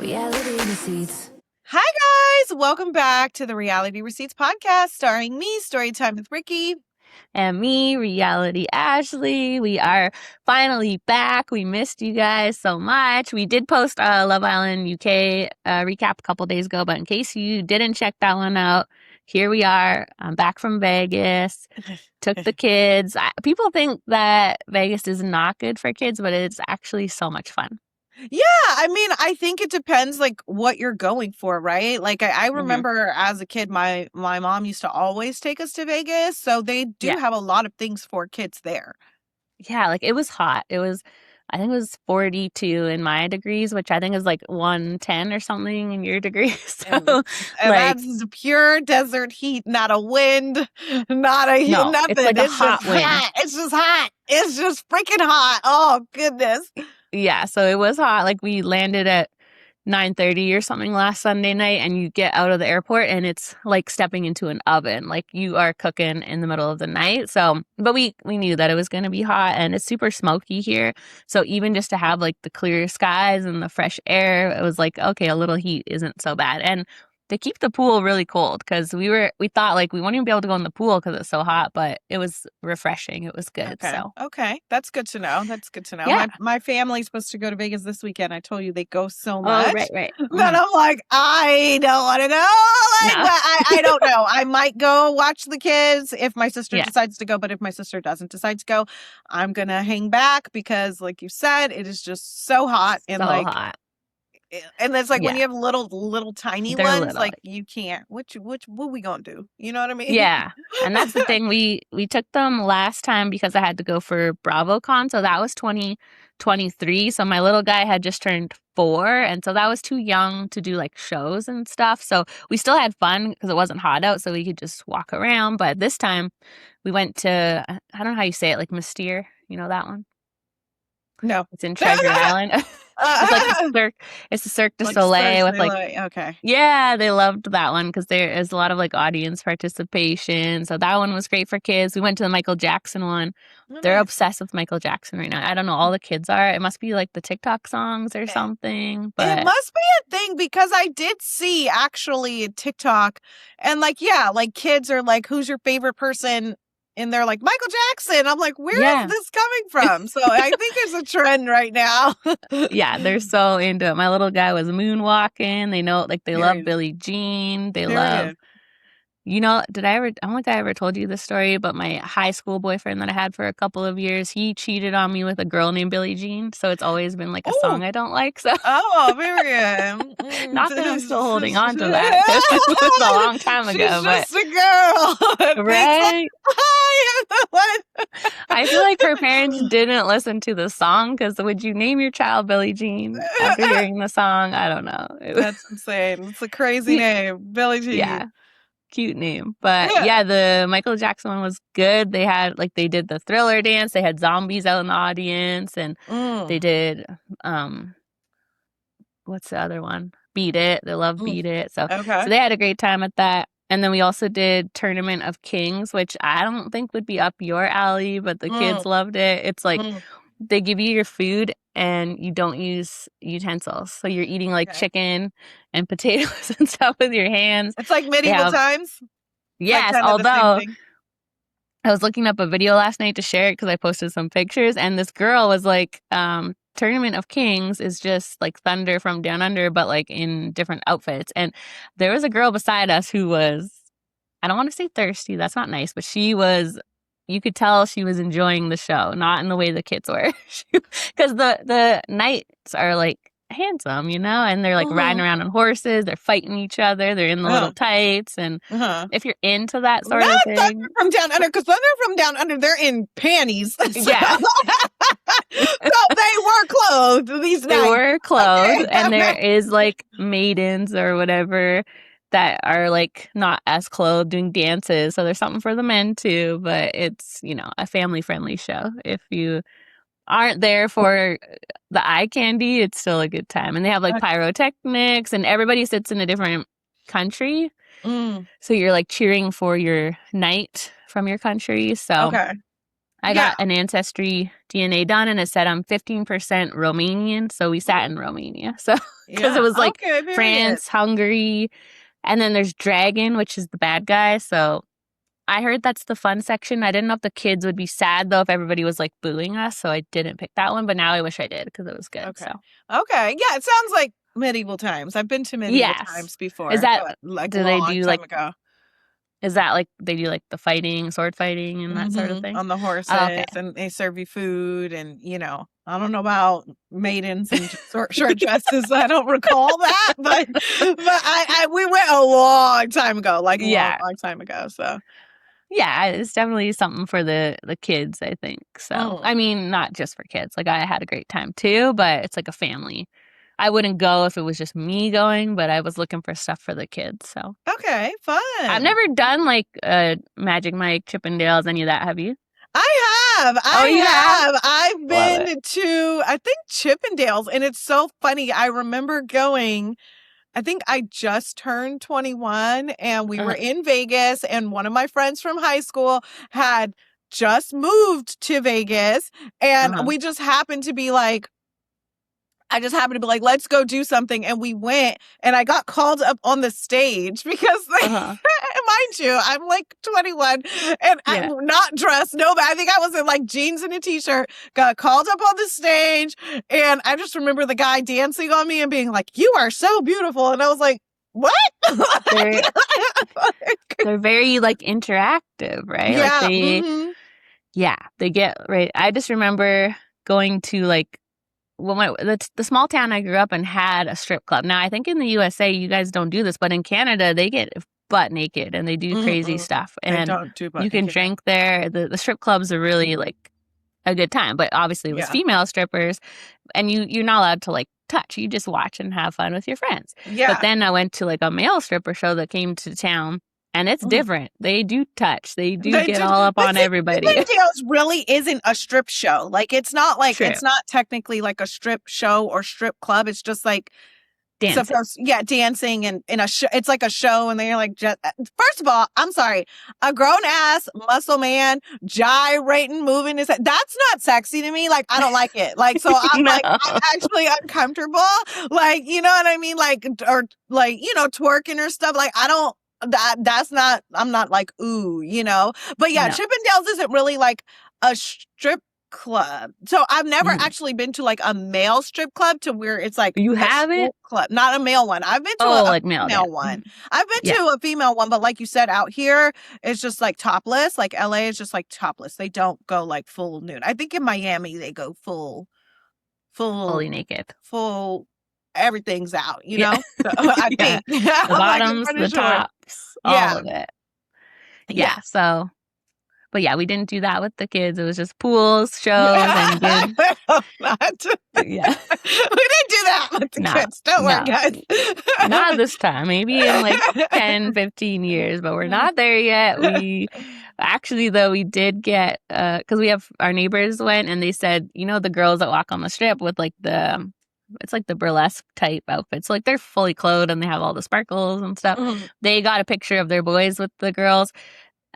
Reality Receipts. Hi, guys. Welcome back to the Reality Receipts podcast starring me, Storytime with Ricky. And me, Reality Ashley. We are finally back. We missed you guys so much. We did post a Love Island UK recap a couple days ago, but in case you didn't check that one out, here we are. I'm back from Vegas. Took the kids. People think that Vegas is not good for kids, but it's actually so much fun. Yeah, I mean, I think it depends, like, what you're going for, right? Like, I remember as a kid, my mom used to always take us to Vegas, so they do have a lot of things for kids there. Yeah, like, it was hot. I think it was 42 in my degrees, which I think is, like, 110 or something in your degrees. So, and that's pure desert heat, not a wind, nothing. It's like a hot wind. Hot. It's just hot. It's just freaking hot. Oh, goodness. Yeah, so it was hot. Like, we landed at 9:30 or something last Sunday night, and you get out of the airport and it's like stepping into an oven. Like, you are cooking in the middle of the night. So, but we knew that it was going to be hot, and it's super smoky here. So even just to have like the clear skies and the fresh air, it was like, okay, a little heat isn't so bad. And they keep the pool really cold because we thought like we wouldn't even be able to go in the pool because it's so hot, but it was refreshing. It was good. Okay. That's good to know. Yeah. My family's supposed to go to Vegas this weekend. I told you they go so much. Oh, right. But I'm like, I don't want to go. I don't know. I might go watch the kids if my sister decides to go. But if my sister doesn't decide to go, I'm going to hang back because, like you said, it is just so hot. Hot. And it's like when you have little tiny ones, little. like you can't. What we gonna do? You know what I mean? Yeah, and that's the thing. We took them last time because I had to go for BravoCon, so that was 2023. So my little guy had just turned 4, and so that was too young to do like shows and stuff. So we still had fun because it wasn't hot out, so we could just walk around. But this time we went to, I don't know how you say it, like Mystere. You know that one? No, it's in Treasure Island. It's a Cirque du Soleil with like, okay. Yeah, they loved that one because there is a lot of like audience participation. So that one was great for kids. We went to the Michael Jackson one. They're obsessed with Michael Jackson right now. I don't know, all the kids are. It must be like the TikTok songs or something. But it must be a thing because I did see actually TikTok and like, like kids are like, who's your favorite person? And they're like, Michael Jackson. I'm like, where is this coming from? So I think it's a trend right now. Yeah, they're so into it. My little guy was moonwalking. They know, like, they love Billie Jean. They love, I don't think I ever told you this story, but my high school boyfriend that I had for a couple of years, he cheated on me with a girl named Billie Jean. So it's always been like a song I don't like. So very good. Not that I'm still holding on to that. It was a long time ago. She's just a girl. Right? I feel like her parents didn't listen to the song because would you name your child Billie Jean after hearing the song? I don't know. That's insane. It's a crazy name, Billie Jean. Yeah. Cute name. But the Michael Jackson one was good. They had they did the Thriller dance. They had zombies out in the audience, and they did what's the other one? Beat It. They love Beat It. So they had a great time at that. And then we also did Tournament of Kings, which I don't think would be up your alley, but the kids loved it. It's like they give you your food and you don't use utensils. So you're eating like chicken and potatoes and stuff with your hands. It's like medieval times. Yes, although I was looking up a video last night to share it because I posted some pictures, and this girl was like, Tournament of Kings is just like Thunder from Down Under, but like in different outfits. And there was a girl beside us who was, I don't want to say thirsty, that's not nice, but you could tell she was enjoying the show, not in the way the kids were. Because the knights are like handsome, and they're like riding around on horses, they're fighting each other, they're in the little tights, and if you're into that sort of thing. Thunder from Down Under, because Thunder from Down Under, they're in panties. Yeah. So they were clothed, these knights. They were clothed, and there is like maidens or whatever that are like not as clothed doing dances. So there's something for the men too, but it's, a family friendly show. If you aren't there for the eye candy, it's still a good time. And they have like pyrotechnics, and everybody sits in a different country. So you're like cheering for your knight from your country. So I got an ancestry DNA done, and it said I'm 15% Romanian, so we sat in Romania. So because it was like France, Hungary, and then there's Dragon, which is the bad guy. So I heard that's the fun section. I didn't know if the kids would be sad though if everybody was like booing us, so I didn't pick that one. But now I wish I did because it was good. Okay. So. Okay. Yeah, it sounds like medieval times. I've been to medieval times before. Is that like do they do like ago. Is that like they do like the fighting, sword fighting and that sort of thing? On the horses and they serve you food and, I don't know about maidens and short dresses. I don't recall that, but we went a long time ago, like a long time ago. So yeah, it's definitely something for the kids, I think. So I mean, not just for kids. Like I had a great time too, but it's like a family. I wouldn't go if it was just me going, but I was looking for stuff for the kids. So okay, fun. I've never done like Magic Mike, Chippendales, any of that. Have you? I have. I have. I've been to, I think, Chippendales, and it's so funny. I remember going. I think I just turned 21, and we were in Vegas, and one of my friends from high school had just moved to Vegas, and we just happened to be like, let's go do something. And we went, and I got called up on the stage because, mind you, I'm like 21 and I'm not dressed. No, but I think I was in like jeans and a t-shirt, got called up on the stage. And I just remember the guy dancing on me and being like, "You are so beautiful." And I was like, what? They're very like interactive, right? Yeah. Like they get right. I just remember going to like, the small town I grew up in had a strip club. Now, I think in the USA, you guys don't do this, but in Canada, they get butt naked and they do crazy stuff. And you can drink there. The strip clubs are really like a good time, but obviously it was female strippers, and you're not allowed to like touch. You just watch and have fun with your friends. Yeah. But then I went to like a male stripper show that came to town. And it's different. They do touch. They get all up on everybody. Chippendales really isn't a strip show. Like, it's not like, it's not technically like a strip show or strip club. It's just like dancing. Dancing and in a show. It's like a show, and they're like, first of all, I'm sorry, a grown ass muscle man gyrating, moving his head. That's not sexy to me. Like, I don't like it. Like, so I'm like, I'm actually uncomfortable. Like, you know what I mean? Like, or like, twerking or stuff. Like, I don't. That's not, I'm not like, ooh, but Chippendales isn't really like a strip club. So I've never actually been to like a male strip club to where it's like you haven't club, not a male one. I've been to a female one. I've been to a female one, but like you said, out here it's just like topless. Like LA is just like topless. They don't go like full nude. I think in Miami they go fully naked, full. Everything's out, So I think the bottoms, the tops, all of it. So, but we didn't do that with the kids. It was just pools, shows, and good. We didn't do that with the kids. Don't worry, guys. Not this time. Maybe in like 10, 15 years, but we're not there yet. We actually, though, we did get, because we have, our neighbors went and they said, the girls that walk on the strip with like it's like the burlesque type outfits. So, like, they're fully clothed and they have all the sparkles and stuff. They got a picture of their boys with the girls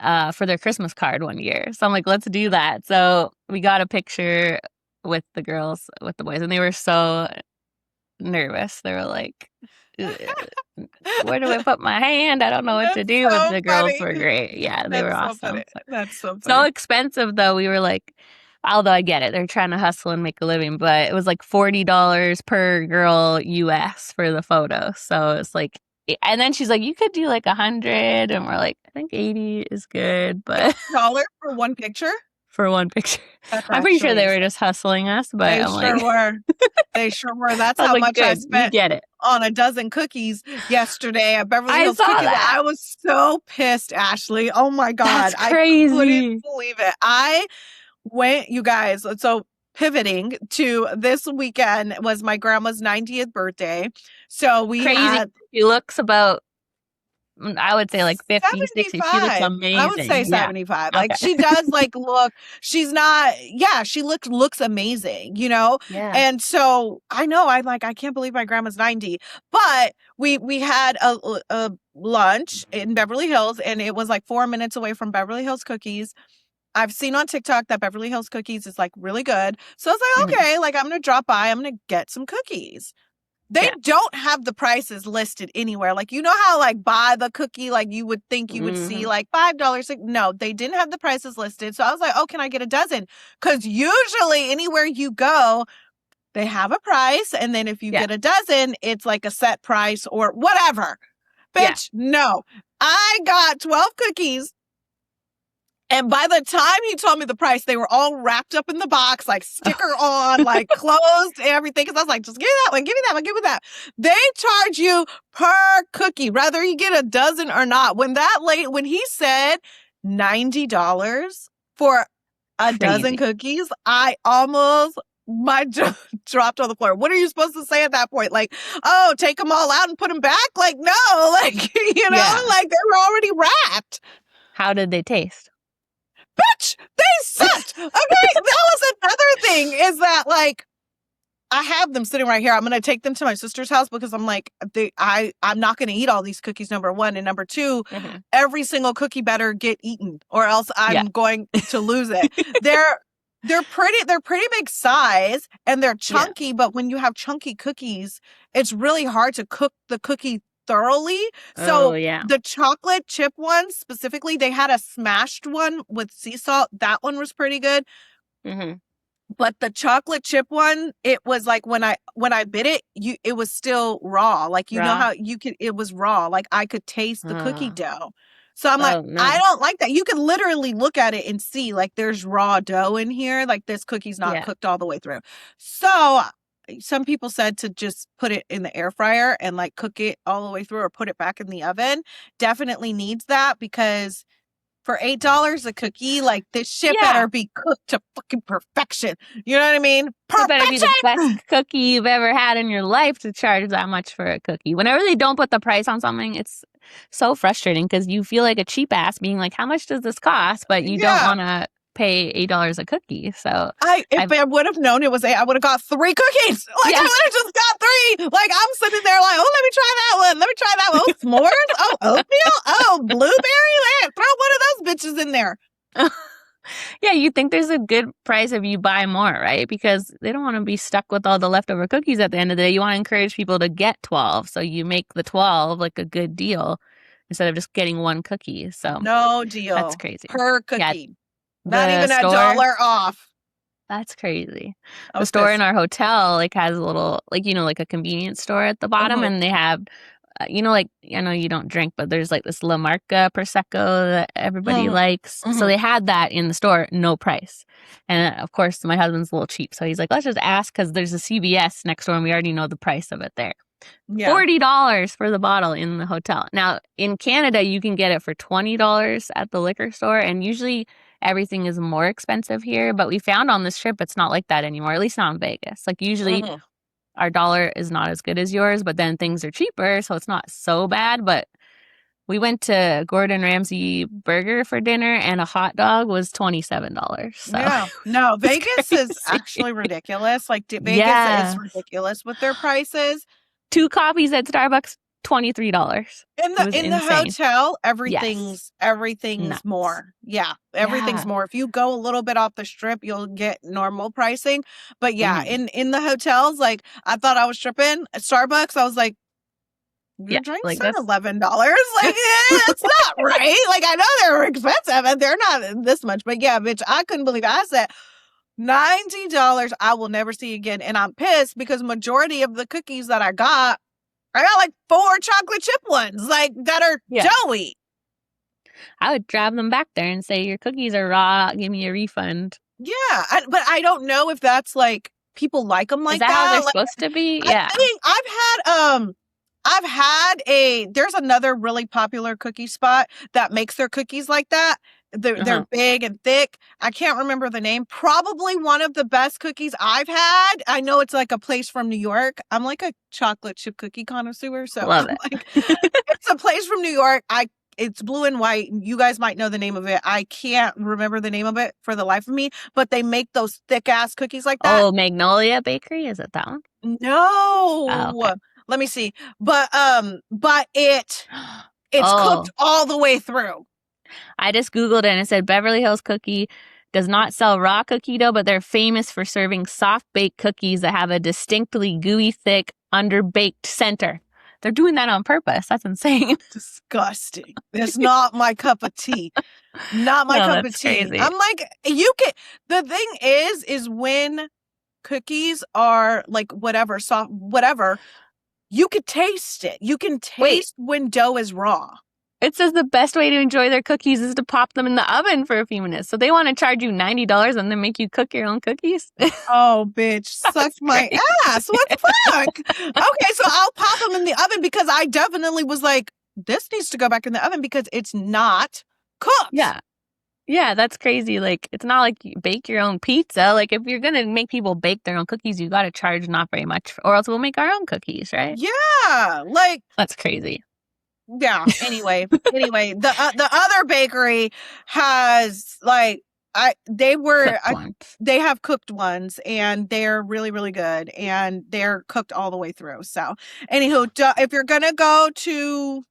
for their Christmas card one year. So I'm like, let's do that. So we got a picture with the girls, with the boys, and they were so nervous. They were like, where do I put my hand? I don't know what to do. But the girls were great. Yeah, they were awesome. That's so funny. So expensive, though. We were like, although I get it, they're trying to hustle and make a living, but it was like $40 per girl US for the photo. So it's like, and then she's like, you could do like 100, and we're like, I think 80 is good, but $1 for one picture. For one picture, I'm pretty sure they were just hustling us, but they were. They sure were. That's how much I spent. Get it on a dozen cookies yesterday at Beverly Hills Cookies. That. I was so pissed, Ashley. Oh my God, that's crazy. I couldn't believe it. I went, you guys, so pivoting to this weekend was my grandma's 90th birthday. So we had... She looks about, I would say like 50, 60. She looks amazing. I would say 75. Yeah. Like she does like look, she's not, she looks amazing, Yeah. And so I know, I can't believe my grandma's 90, but we had a lunch in Beverly Hills, and it was like 4 minutes away from Beverly Hills Cookies. I've seen on TikTok that Beverly Hills Cookies is like really good. So I was like, okay, like I'm going to drop by. I'm going to get some cookies. They don't have the prices listed anywhere. Like, you know how like buy the cookie, like you would think you would see like $5. Like, no, they didn't have the prices listed. So I was like, oh, can I get a dozen? Because usually anywhere you go, they have a price. And then if you get a dozen, it's like a set price or whatever. Bitch, no. I got 12 cookies. And by the time he told me the price, they were all wrapped up in the box, like sticker on, like closed, everything. Because I was like, just give me that one, give me that one, give me that. They charge you per cookie, whether you get a dozen or not. When he said $90 for a dozen cookies, I almost my jaw dropped on the floor. What are you supposed to say at that point? Like, oh, take them all out and put them back? Like, no, like, like they were already wrapped. How did they taste? Bitch, they sucked. Okay, that was another thing is that like I have them sitting right here. I'm gonna take them to my sister's house because I'm like I'm not gonna eat all these cookies. Number one, and number two, every single cookie better get eaten, or else I'm going to lose it. They're pretty big size and they're chunky. But when you have chunky cookies, it's really hard to cook the cookie thoroughly. So the chocolate chip ones specifically, they had a smashed one with sea salt. That one was pretty good. But the chocolate chip one, it was like when I bit it, it was still raw. Like know how it was raw. Like I could taste the cookie dough. So I'm like, no. I don't like that. You can literally look at it and see like there's raw dough in here. Like this cookie's not cooked all the way through. So some people said to just put it in the air fryer and like cook it all the way through or put it back in the oven. Definitely needs that because for $8 a cookie, like this shit better be cooked to fucking perfection. You know what I mean? Perfection! It better be the best cookie you've ever had in your life to charge that much for a cookie. Whenever they don't put the price on something, it's so frustrating because you feel like a cheap ass being like, how much does this cost? But you don't want to pay $8 a cookie. So if I would have known it was I would have got 3 cookies. Like I would have just got 3. Like I'm sitting there like, oh, let me try that one. Let me try that one. Oh, s'mores. Oh, oatmeal. Oh, blueberry. Throw one of those bitches in there. Yeah, you think there's a good price if you buy more, right? Because they don't want to be stuck with all the leftover cookies at the end of the day. You want to encourage people to get 12. So you make the 12 like a good deal instead of just getting one cookie. So no deal. That's crazy. Per cookie. Yeah. Not even $1 off. That's crazy. The store in our hotel like has a little like like a convenience store at the bottom, and they have like I know you don't drink, but there's like this La Marca Prosecco that everybody likes. So they had that in the store, no price. And of course, my husband's a little cheap, so he's like, let's just ask because there's a CVS next door, and we already know the price of it there. Yeah. $40 for the bottle in the hotel. Now in Canada, you can get it for $20 at the liquor store, and usually everything is more expensive here, but we found on this trip it's not like that anymore, at least not in Vegas. Like usually our dollar is not as good as yours, but then things are cheaper, so it's not so bad. But we went to Gordon Ramsay Burger for dinner and a hot dog was $27. So. Yeah. No, Vegas is actually ridiculous. Like Vegas is ridiculous with their prices. 2 coffees at Starbucks, $23. In the hotel, everything's nuts. More. Yeah, everything's more. If you go a little bit off the strip, you'll get normal pricing. But in the hotels, like I thought I was tripping. At Starbucks, I was like, your drinks like are $11. Like it's not right. Like I know they're expensive and they're not this much, but yeah, bitch, I couldn't believe it. I said $90 I will never see again, and I'm pissed because majority of the cookies that I got like 4 chocolate chip ones, like that are doughy. I would drive them back there and say, your cookies are raw. Give me a refund. Yeah. But I don't know if that's like people like them like that. Is that how they're supposed to be? Yeah. I think there's another really popular cookie spot that makes their cookies like that. They're big and thick. I can't remember the name. Probably one of the best cookies I've had. I know it's like a place from New York. I'm like a chocolate chip cookie connoisseur. So love it. Like, it's a place from New York. It's blue and white. You guys might know the name of it. I can't remember the name of it for the life of me. But they make those thick ass cookies like that. Oh, Magnolia Bakery? Is it that one? No. Oh, okay. Let me see. But it's cooked all the way through. I just Googled it and it said Beverly Hills Cookie does not sell raw cookie dough, but they're famous for serving soft-baked cookies that have a distinctly gooey, thick, under-baked center. They're doing that on purpose. That's insane. Disgusting. That's not my cup of tea. Not my cup of tea. Crazy. I'm like, the thing is when cookies are like whatever, soft, whatever, you could taste it. You can taste when dough is raw. It says the best way to enjoy their cookies is to pop them in the oven for a few minutes. So they want to charge you $90 and then make you cook your own cookies? Oh, bitch. Suck my ass. What the fuck? Okay, so I'll pop them in the oven because I definitely was like, this needs to go back in the oven because it's not cooked. Yeah. Yeah, that's crazy. Like, it's not like you bake your own pizza. Like, if you're going to make people bake their own cookies, you got to charge not very much, or else we'll make our own cookies, right? Yeah. Like, that's crazy. Yeah. Anyway, the other bakery has they have cooked ones and they're really, really good and they're cooked all the way through. So anywho, if you're going to go to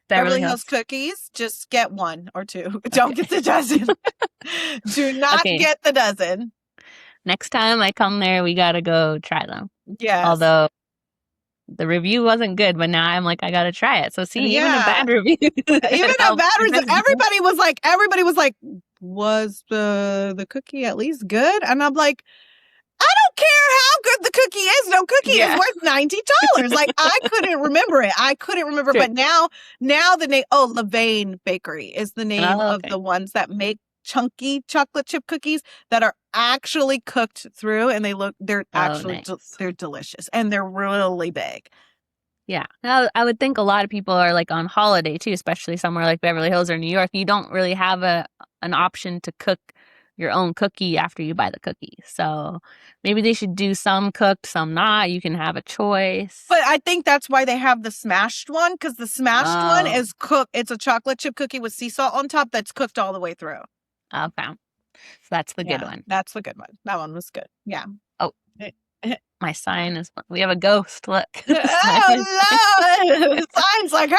Beverly Hills Cookies, just get one or two. Don't get the dozen. Do not get the dozen. Next time I come there, we got to go try them. Yes. Although the review wasn't good, but now I'm like, I gotta try it. So see, even a bad review, everybody was like, was the cookie at least good? And I'm like, I don't care how good the cookie is. No cookie is worth $90. Like, I couldn't remember it. Sure. But now the name, Levain Bakery is the name of the ones that make chunky chocolate chip cookies that are actually cooked through, and they're actually they're delicious and they're really big. Yeah. Now, I would think a lot of people are like on holiday too, especially somewhere like Beverly Hills or New York. You don't really have an option to cook your own cookie after you buy the cookie. So maybe they should do some cooked, some not. You can have a choice. But I think that's why they have the smashed one, because the smashed one is cooked. It's a chocolate chip cookie with sea salt on top that's cooked all the way through. Okay. So that's the good one. That's the good one. That one was good. Yeah. Oh, my sign is, we have a ghost. Look. Oh, Lord. The sign's like, hurry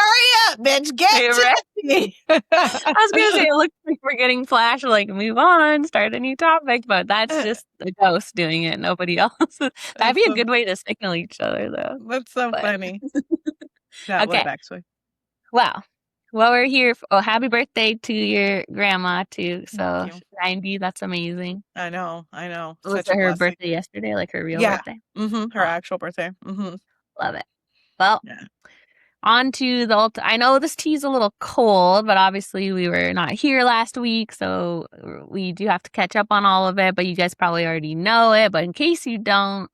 up, bitch. Get to me. I was going to say, it looks like we're getting flash, like, move on, start a new topic, but that's just a ghost doing it, nobody else. That'd be a good way to signal each other, though. That's so funny. That would actually. Wow. Well, we're here. Happy birthday to your grandma, too. So 90, that's amazing. I know. Was it her birthday yesterday, like her real birthday? Mm-hmm. Her actual birthday. Mm-hmm. Love it. Well, on to the I know this tea's a little cold, but obviously we were not here last week, so we do have to catch up on all of it, but you guys probably already know it. But in case you don't,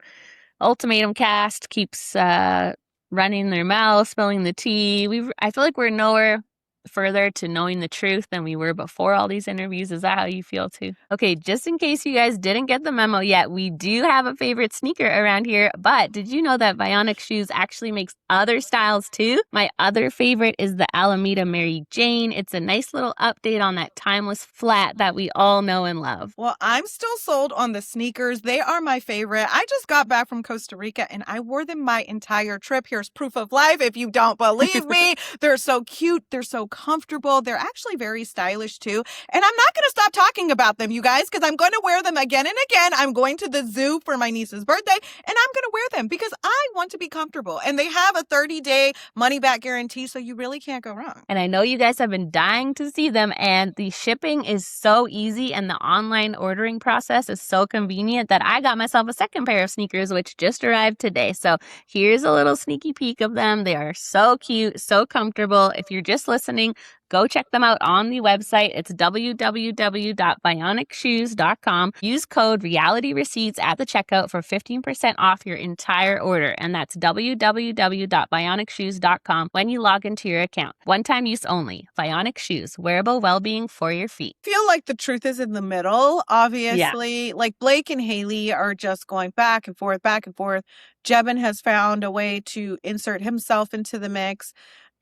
Ultimatum cast keeps running their mouth, spilling the tea. I feel like we're nowhere further to knowing the truth than we were before all these interviews. Is that how you feel too? Okay, just in case you guys didn't get the memo yet, we do have a favorite sneaker around here, but did you know that Vionic Shoes actually makes other styles too? My other favorite is the Alameda Mary Jane. It's a nice little update on that timeless flat that we all know and love. Well, I'm still sold on the sneakers. They are my favorite. I just got back from Costa Rica and I wore them my entire trip. Here's proof of life if you don't believe me. They're so cute. They're so comfortable. They're actually very stylish too. And I'm not going to stop talking about them, you guys, because I'm going to wear them again and again. I'm going to the zoo for my niece's birthday and I'm going to wear them because I want to be comfortable. And they have a 30-day money-back guarantee, so you really can't go wrong. And I know you guys have been dying to see them, and the shipping is so easy and the online ordering process is so convenient that I got myself a second pair of sneakers, which just arrived today. So here's a little sneaky peek of them. They are so cute, so comfortable. If you're just listening, go check them out on the website. It's www.vionicshoes.com. Use code REALITYRECEIPTS at the checkout for 15% off your entire order. And that's www.vionicshoes.com when you log into your account. One-time use only. Vionic Shoes, wearable well-being for your feet. I feel like the truth is in the middle, obviously. Yeah. Like Blake and Haley are just going back and forth, back and forth. Jebin has found a way to insert himself into the mix.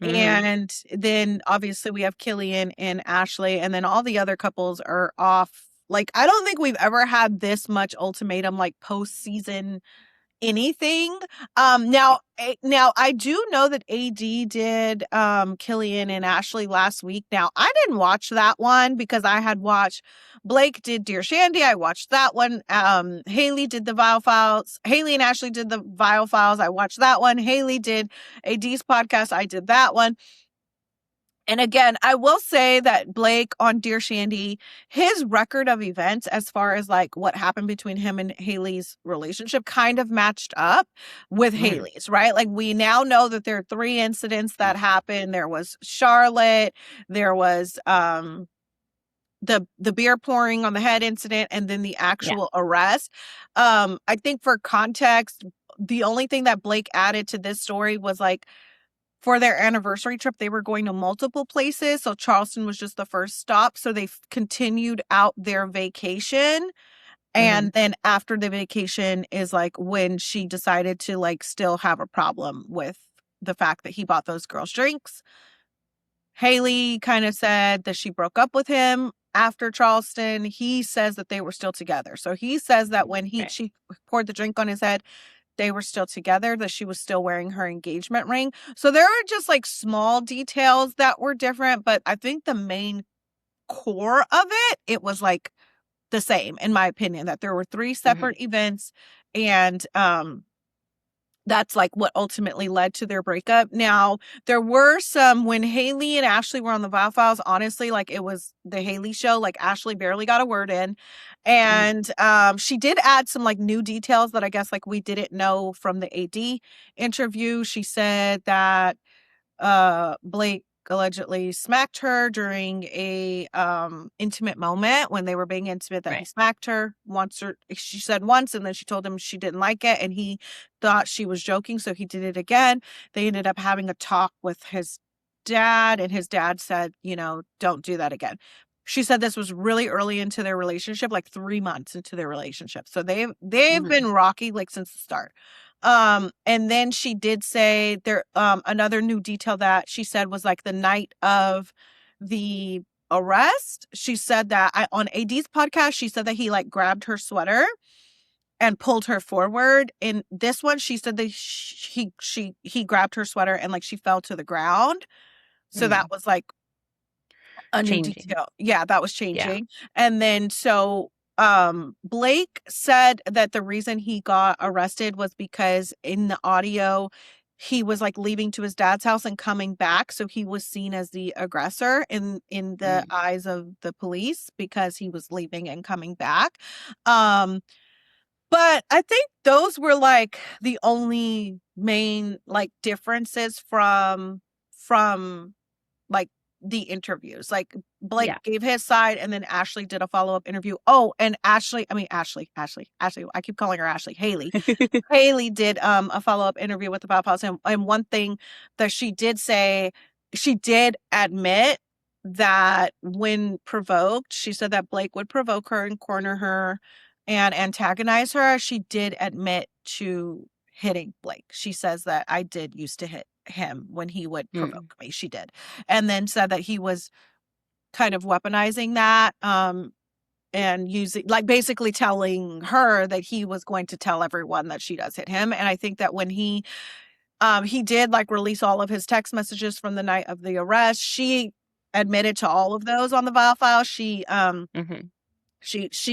Mm-hmm. And then obviously we have Killian and Ashley, and then all the other couples are off. Like, I don't think we've ever had this much ultimatum, like postseason anything. Now I do know that AD did Killian and Ashley last week. Now I didn't watch that one because I had watched Blake did Dear Shandy. I watched that one. Haley did the Vial Files. Haley and Ashley did the Vial Files. I watched that one. Haley did AD's podcast. I did that one. And again, I will say that Blake on Dear Shandy, his record of events as far as like what happened between him and Haley's relationship kind of matched up with Haley's, right? Like we now know that there are 3 incidents that happened. There was Charlotte, there was the beer pouring on the head incident, and then the actual arrest. I think for context, the only thing that Blake added to this story was like, for their anniversary trip, they were going to multiple places. So Charleston was just the first stop. So they continued out their vacation. And then after the vacation is like when she decided to like still have a problem with the fact that he bought those girls drinks. Haley kind of said that she broke up with him after Charleston. He says that they were still together. So he says that when she poured the drink on his head, they were still together, that she was still wearing her engagement ring. So there are just like small details that were different, but I think the main core of it was like the same, in my opinion, that there were 3 separate events, and that's like what ultimately led to their breakup. Now, there were some, when Haley and Ashley were on the Vial Files, honestly, like it was the Haley show, like Ashley barely got a word in. And she did add some like new details that I guess like we didn't know from the AD interview. She said that Blake allegedly smacked her during a intimate moment when they were being intimate, that he smacked her once, or she said once, and then she told him she didn't like it and he thought she was joking, so he did it again. They ended up having a talk with his dad, and his dad said, you know, don't do that again. She said this was really early into their relationship, like 3 months into their relationship. So they've been rocky like since the start. And then she did say there, another new detail that she said was like the night of the arrest. She said that on AD's podcast, she said that he like grabbed her sweater and pulled her forward. In this one, she said that he grabbed her sweater and like she fell to the ground. So that was like a new detail. Yeah, that was changing. And then so Blake said that the reason he got arrested was because in the audio he was like leaving to his dad's house and coming back, so he was seen as the aggressor in the eyes of the police because he was leaving and coming back. But I think those were like the only main like differences from like the interviews. Like Blake gave his side, and then Ashley did a follow-up interview. Oh, and Ashley, I keep calling her Ashley. Haley did a follow-up interview with the Pop House, and one thing that she did say, she did admit that when provoked, she said that Blake would provoke her and corner her and antagonize her. She did admit to hitting Blake. She says that I did used to hit him when he would provoke me. She did. And then said that he was kind of weaponizing that and using, like, basically telling her that he was going to tell everyone that she does hit him. And I think that when he did like release all of his text messages from the night of the arrest, she admitted to all of those on the Vial File. She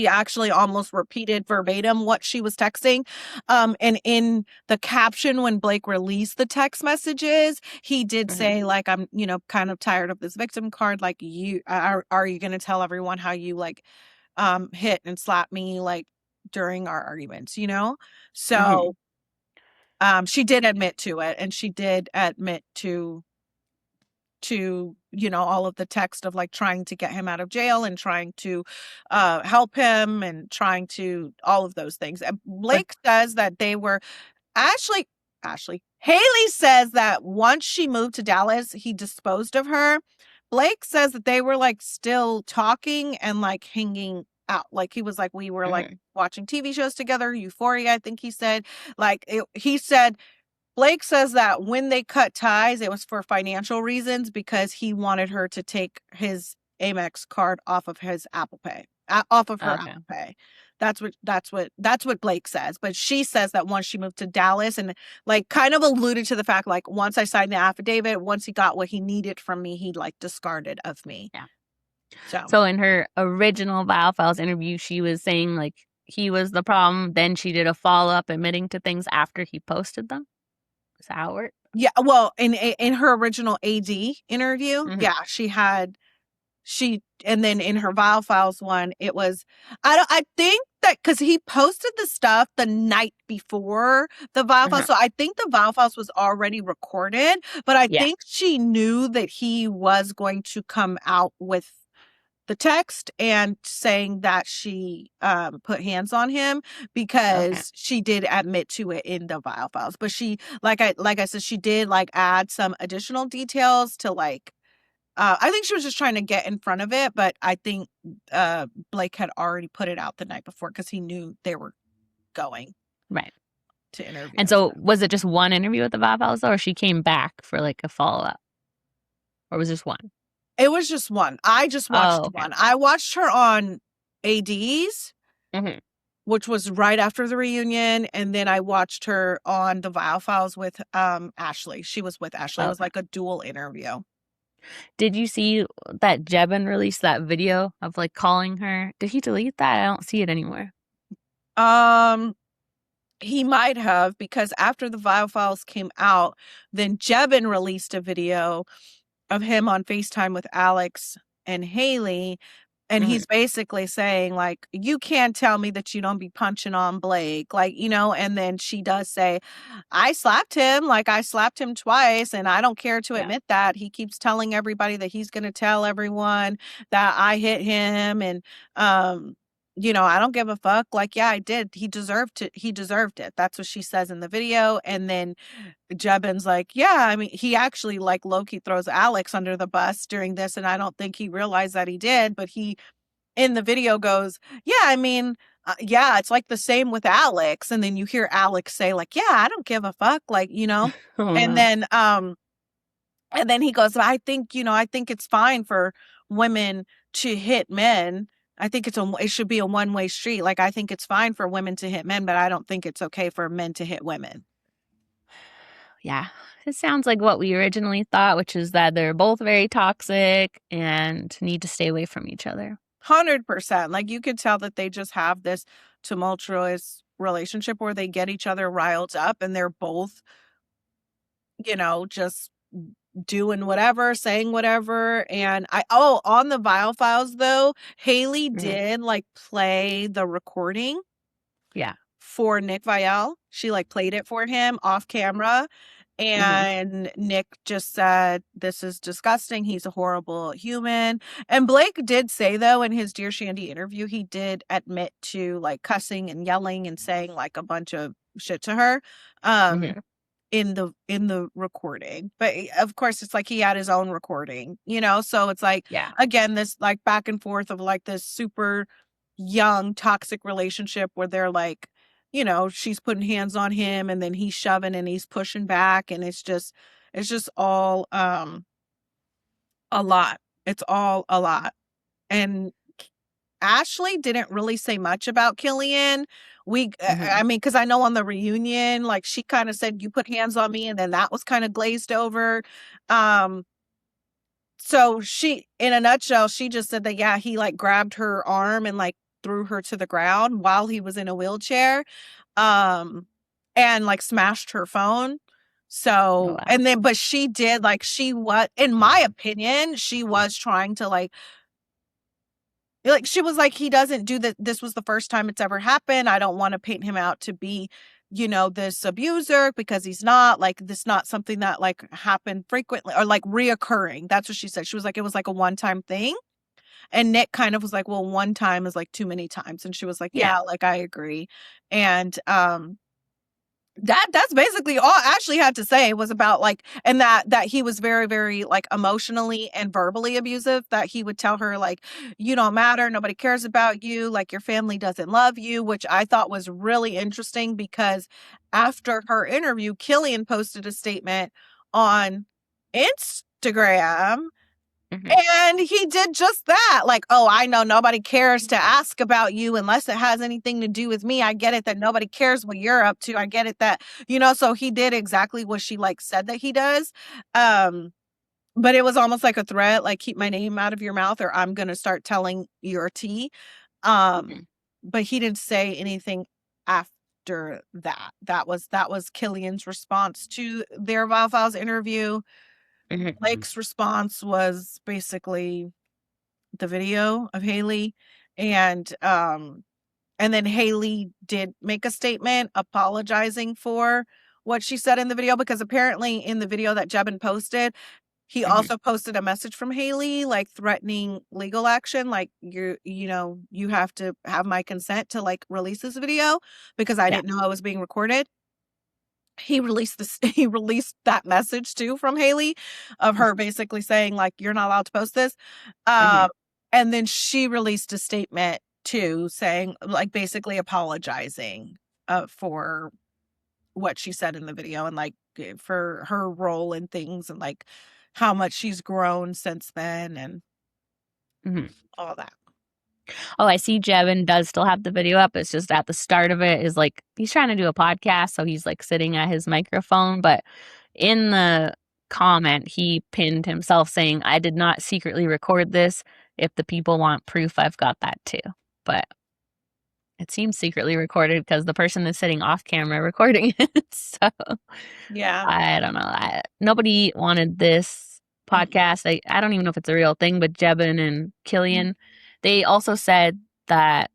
actually almost repeated verbatim what she was texting. And in the caption, when Blake released the text messages, he did say, like, I'm, you know, kind of tired of this victim card. Like, you are you going to tell everyone how you like hit and slap me like during our arguments, you know? So she did admit to it, and she did admit to you know, all of the text of like trying to get him out of jail and trying to help him and trying to all of those things. And Blake says that they were Ashley Haley says that once she moved to Dallas, he disposed of her. Blake says that they were like still talking and like hanging out. Like he was like, we were like watching TV shows together, Euphoria, I think he said. Like he said, Blake says that when they cut ties, it was for financial reasons because he wanted her to take his Amex card off of his Apple Pay, off of her Apple Pay. That's what Blake says. But she says that once she moved to Dallas and like kind of alluded to the fact like once I signed the affidavit, once he got what he needed from me, he like discarded of me. Yeah. So in her original Viall interview, she was saying like he was the problem. Then she did a follow-up admitting to things after he posted them. Is that how it worked? Yeah. Well, in her original AD interview, yeah, and then in her Viall one, it was, I think that because he posted the stuff the night before the Viall so I think the Viall was already recorded, but I think she knew that he was going to come out with the text and saying that she put hands on him because she did admit to it in the Viall files. But she, like I said, she did like add some additional details to like, I think she was just trying to get in front of it, but I think Blake had already put it out the night before because he knew they were going to interview. And so was it just one interview with the Viall or she came back for like a follow-up? Or was it just one? It was just one. I just watched one. I watched her on ADs, which was right after the reunion, and then I watched her on the Viall Files with Ashley. She was with Ashley. It was like a dual interview. Did you see that Jebin released that video of like calling her? Did he delete that? I don't see it anymore. He might have, because after the Viall Files came out, then Jebin released a video of him on FaceTime with Alex and Haley. And he's basically saying, like, you can't tell me that you don't be punching on Blake. Like, you know, and then she does say, I slapped him. Like, I slapped him twice. And I don't care to admit that. He keeps telling everybody that he's going to tell everyone that I hit him. And, you know, I don't give a fuck. Like, yeah, I did. He deserved it. He deserved it. That's what she says in the video. And then Jebin's like, yeah, I mean, he actually like low-key throws Alex under the bus during this. And I don't think he realized that he did, but he in the video goes, yeah, I mean, yeah, it's like the same with Alex. And then you hear Alex say like, yeah, I don't give a fuck. Like, you know, and then he goes, I think, you know, I think it's fine for women to hit men. I think it should be a one-way street. Like, I think it's fine for women to hit men, but I don't think it's okay for men to hit women. Yeah. It sounds like what we originally thought, which is that they're both very toxic and need to stay away from each other. 100%. Like, you could tell that they just have this tumultuous relationship where they get each other riled up and they're both, you know, just doing whatever, saying whatever. And on the Viall Files though, Haley did like play the recording for Nick Viall. She like played it for him off camera, and Nick just said, this is disgusting, he's a horrible human. And Blake did say though in his Dear Shandy interview, he did admit to like cussing and yelling and saying like a bunch of shit to her in the recording. But of course it's like he had his own recording, you know, so it's like again this like back and forth of like this super young toxic relationship where they're like, you know, she's putting hands on him and then he's shoving and he's pushing back, and it's just all a lot. It's all a lot. And Ashley didn't really say much about Killian. I mean, because I know on the reunion, like she kind of said, you put hands on me, and then that was kind of glazed over. So she, in a nutshell, she just said that, yeah, he like grabbed her arm and like threw her to the ground while he was in a wheelchair, and like smashed her phone. So, and then, but she did like, in my opinion, she was trying to like she was like, he doesn't do that. This was the first time it's ever happened. I don't want to paint him out to be, you know, this abuser, because he's not. Like, this not something that like happened frequently or like reoccurring. That's what she said. She was like, it was like a one-time thing. And Nick kind of was like, well, one time is like too many times. And she was like, yeah, like I agree. And that's basically all Ashley had to say was about like, and that he was very, very like emotionally and verbally abusive, that he would tell her like, you don't matter, nobody cares about you, like your family doesn't love you, which I thought was really interesting because after her interview, Killian posted a statement on Instagram And he did just that. Like, oh, I know nobody cares to ask about you unless it has anything to do with me. I get it that nobody cares what you're up to. I get it that, so he did exactly what she like said that he does. But it was almost like a threat, like keep my name out of your mouth or I'm going to start telling your tea. But he didn't say anything after that. That was Killian's response to their Val's interview. Blake's response was basically the video of Haley, and then Haley did make a statement apologizing for what she said in the video, because apparently in the video that Jebin posted, he also posted a message from Haley, like threatening legal action, like you have to have my consent to like release this video because I didn't know I was being recorded. He released that message too from Haley of her basically saying like, you're not allowed to post this. And then she released a statement too saying like basically apologizing for what she said in the video and like for her role in things and like how much she's grown since then and all that. Oh, I see Jebin does still have the video up. It's just at the start of it is like he's trying to do a podcast, so he's like sitting at his microphone. But in the comment, he pinned himself saying, I did not secretly record this. If the people want proof, I've got that too. But it seems secretly recorded because the person is sitting off camera recording it. So yeah, I don't know. Nobody wanted this podcast. I don't even know if it's a real thing, but Jebin and Killian, they also said that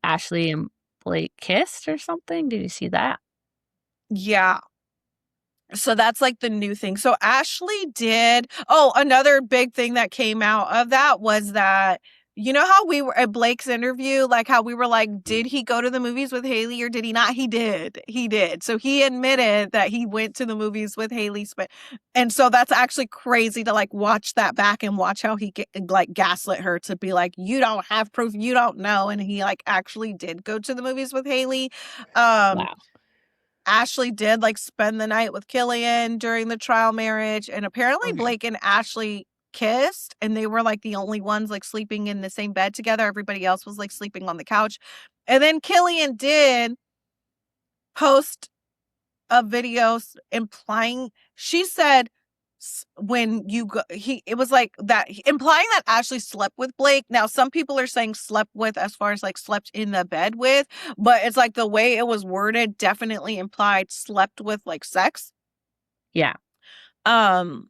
Ashley and Blake kissed or something. Did you see that? Yeah. So that's like the new thing. So Ashley did. Oh, another big thing that came out of that was that, you know how we were at Blake's interview, like how we were like, did he go to the movies with Haley or did he not? He did. He did. So he admitted that he went to the movies with Haley. And so that's actually crazy to like watch that back and watch how he like gaslit her to be like, you don't have proof. You don't know. And he like actually did go to the movies with Haley. Wow. Ashley did like spend the night with Killian during the trial marriage. And apparently Blake and Ashley kissed and they were like the only ones like sleeping in the same bed together. Everybody else was like sleeping on the couch. And then Killian did post a video implying, she said, when you go, it was like that implying that Ashley slept with Blake. Now some people are saying slept with as far as like slept in the bed with, but it's like the way it was worded definitely implied slept with like sex. Yeah. But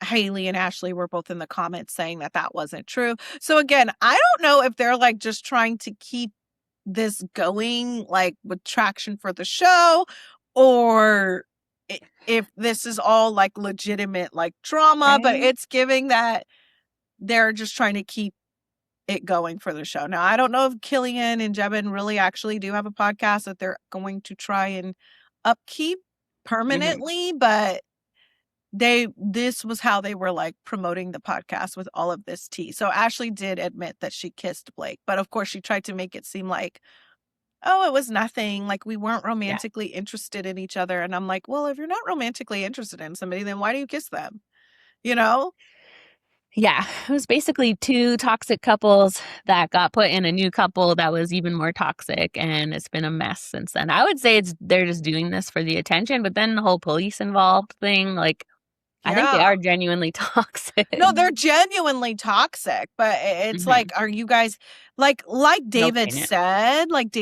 Haley and Ashley were both in the comments saying that that wasn't true. So again, I don't know if they're like just trying to keep this going like with traction for the show or if this is all like legitimate like drama, right? But it's giving that they're just trying to keep it going for the show. Now, I don't know if Killian and Jebin really actually do have a podcast that they're going to try and upkeep permanently, but this was how they were like promoting the podcast with all of this tea. So Ashley did admit that she kissed Blake, but of course she tried to make it seem like, oh, it was nothing. Like we weren't romantically interested in each other. And I'm like, well, if you're not romantically interested in somebody, then why do you kiss them? You know? Yeah, it was basically two toxic couples that got put in a new couple that was even more toxic, and it's been a mess since then. I would say they're just doing this for the attention, but then the whole police involved thing, like, I think they are genuinely toxic. No, they're genuinely toxic, but it's like, are you guys like David said, like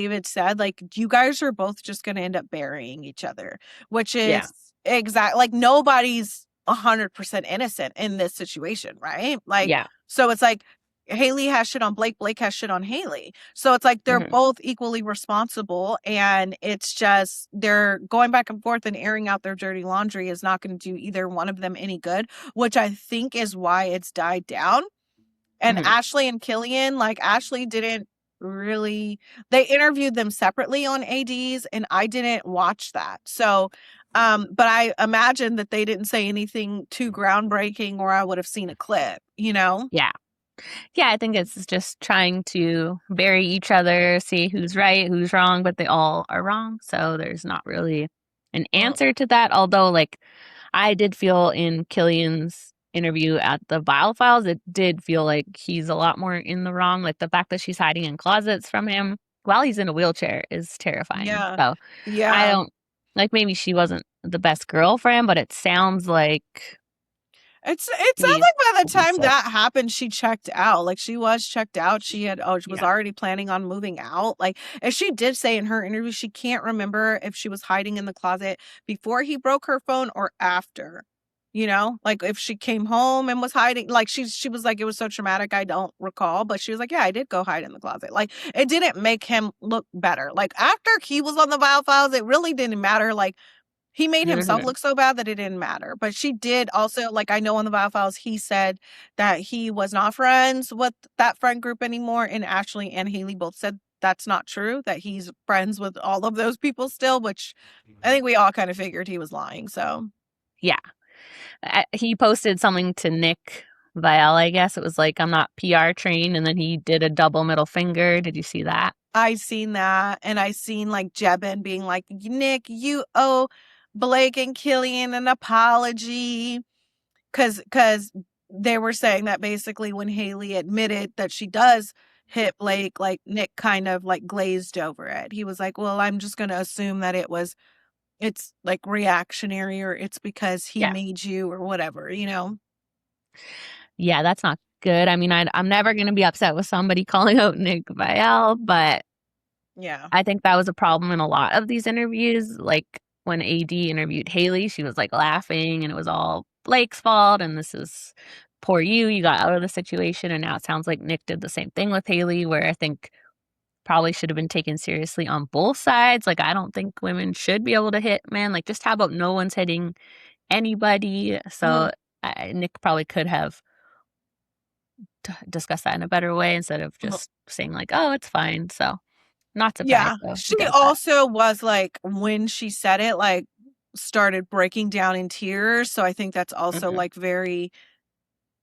you guys are both just going to end up burying each other, which is exactly like nobody's 100% innocent in this situation, right? Like, so it's like Haley has shit on Blake, Blake has shit on Haley. So it's like they're both equally responsible, and it's just they're going back and forth and airing out their dirty laundry is not going to do either one of them any good, which I think is why it's died down. And Ashley and Killian, like Ashley didn't really, they interviewed them separately on ADs and I didn't watch that. So but I imagine that they didn't say anything too groundbreaking or I would have seen a clip, you know? Yeah. Yeah, I think it's just trying to bury each other, see who's right, who's wrong, but they all are wrong. So there's not really an answer to that. Although, like, I did feel in Killian's interview at the Vial Files, it did feel like he's a lot more in the wrong. Like the fact that she's hiding in closets from him while he's in a wheelchair is terrifying. Yeah. So I Yeah. don't like, maybe she wasn't the best girl for him, but it sounds like It sounds he's like by the time abusive. that happened, she checked out. Like she was checked out. She was Yeah. already planning on moving out. Like, and she did say in her interview she can't remember if she was hiding in the closet before he broke her phone or after. You know, like if she came home and was hiding, like she was like, it was so traumatic, I don't recall. But she was like, yeah, I did go hide in the closet. Like it didn't make him look better. Like after he was on the Vial Files, it really didn't matter. Like he made himself Mhm. look so bad that it didn't matter. But she did also, like, I know on the Bio Files, he said that he was not friends with that friend group anymore. And Ashley and Haley both said that's not true, that he's friends with all of those people still, which I think we all kind of figured he was lying. So, Yeah. He posted something to Nick Vial, I guess. It was like, I'm not PR trained. And then he did a double middle finger. Did you see that? I seen that. And I seen like Jebin being like, Nick, you owe Blake and Killian an apology. Cause they were saying that basically when Haley admitted that she does hit Blake, like Nick kind of like glazed over it. He was like, well, I'm just gonna assume that it's like reactionary, or it's because he Yeah. made you or whatever, you know? Yeah, that's not good. I mean, I'm never going to be upset with somebody calling out Nick Vial, but Yeah. I think that was a problem in a lot of these interviews. Like when AD interviewed Haley, she was like laughing and it was all Blake's fault. And this is poor you. You got out of the situation. And now it sounds like Nick did the same thing with Haley, where I think probably should have been taken seriously on both sides. Like, I don't think women should be able to hit men. Like, just how about no one's hitting anybody? So Mhm. Nick probably could have discuss that in a better way instead of Mhm. just saying like, "Oh, it's fine." So, not surprised Yeah. though She against that. also was like, when she said it, like started breaking down in tears. So I think that's also Mhm. like very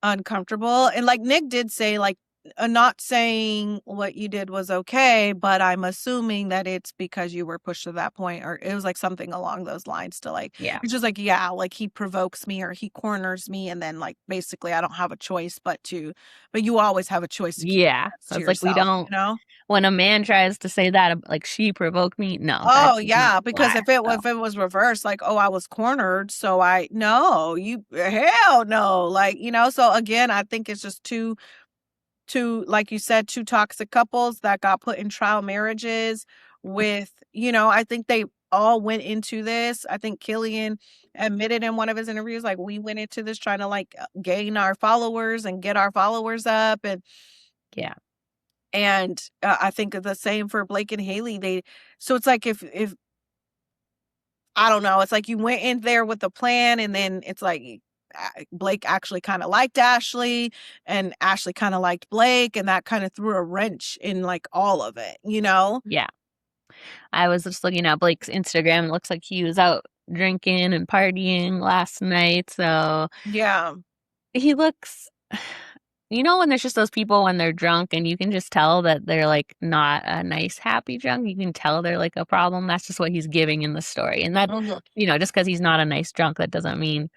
uncomfortable. And like Nick did say, like, not saying what you did was okay, but I'm assuming that it's because you were pushed to that point, or it was like something along those lines to like, Yeah. it's just like, yeah, like he provokes me or he corners me. And then like, basically I don't have a choice but you always have a choice to keep Yeah. to It's like we yourself, don't you know? when a man tries to say that like she provoked me, no, that Oh does not yeah, because fly. So, if it was reversed, like, oh, I was cornered, so I no, you hell no, like, you know. So again, I think it's just two, like you said, two toxic couples that got put in trial marriages with, you know, I think they all went into this. I think Killian admitted in one of his interviews, like, we went into this trying to like gain our followers and get our followers up, yeah. and I think the same for Blake and Haley. So it's like if I don't know, it's like you went in there with a plan, and then it's like Blake actually kind of liked Ashley, and Ashley kind of liked Blake, and that kind of threw a wrench in like all of it, you know? Yeah. I was just looking at Blake's Instagram. It looks like he was out drinking and partying last night. So, Yeah. he looks when there's just those people when they're drunk and you can just tell that they're, like, not a nice, happy drunk, you can tell they're, like, a problem, that's just what he's giving in the story, and that Mhm. just because he's not a nice drunk, that doesn't mean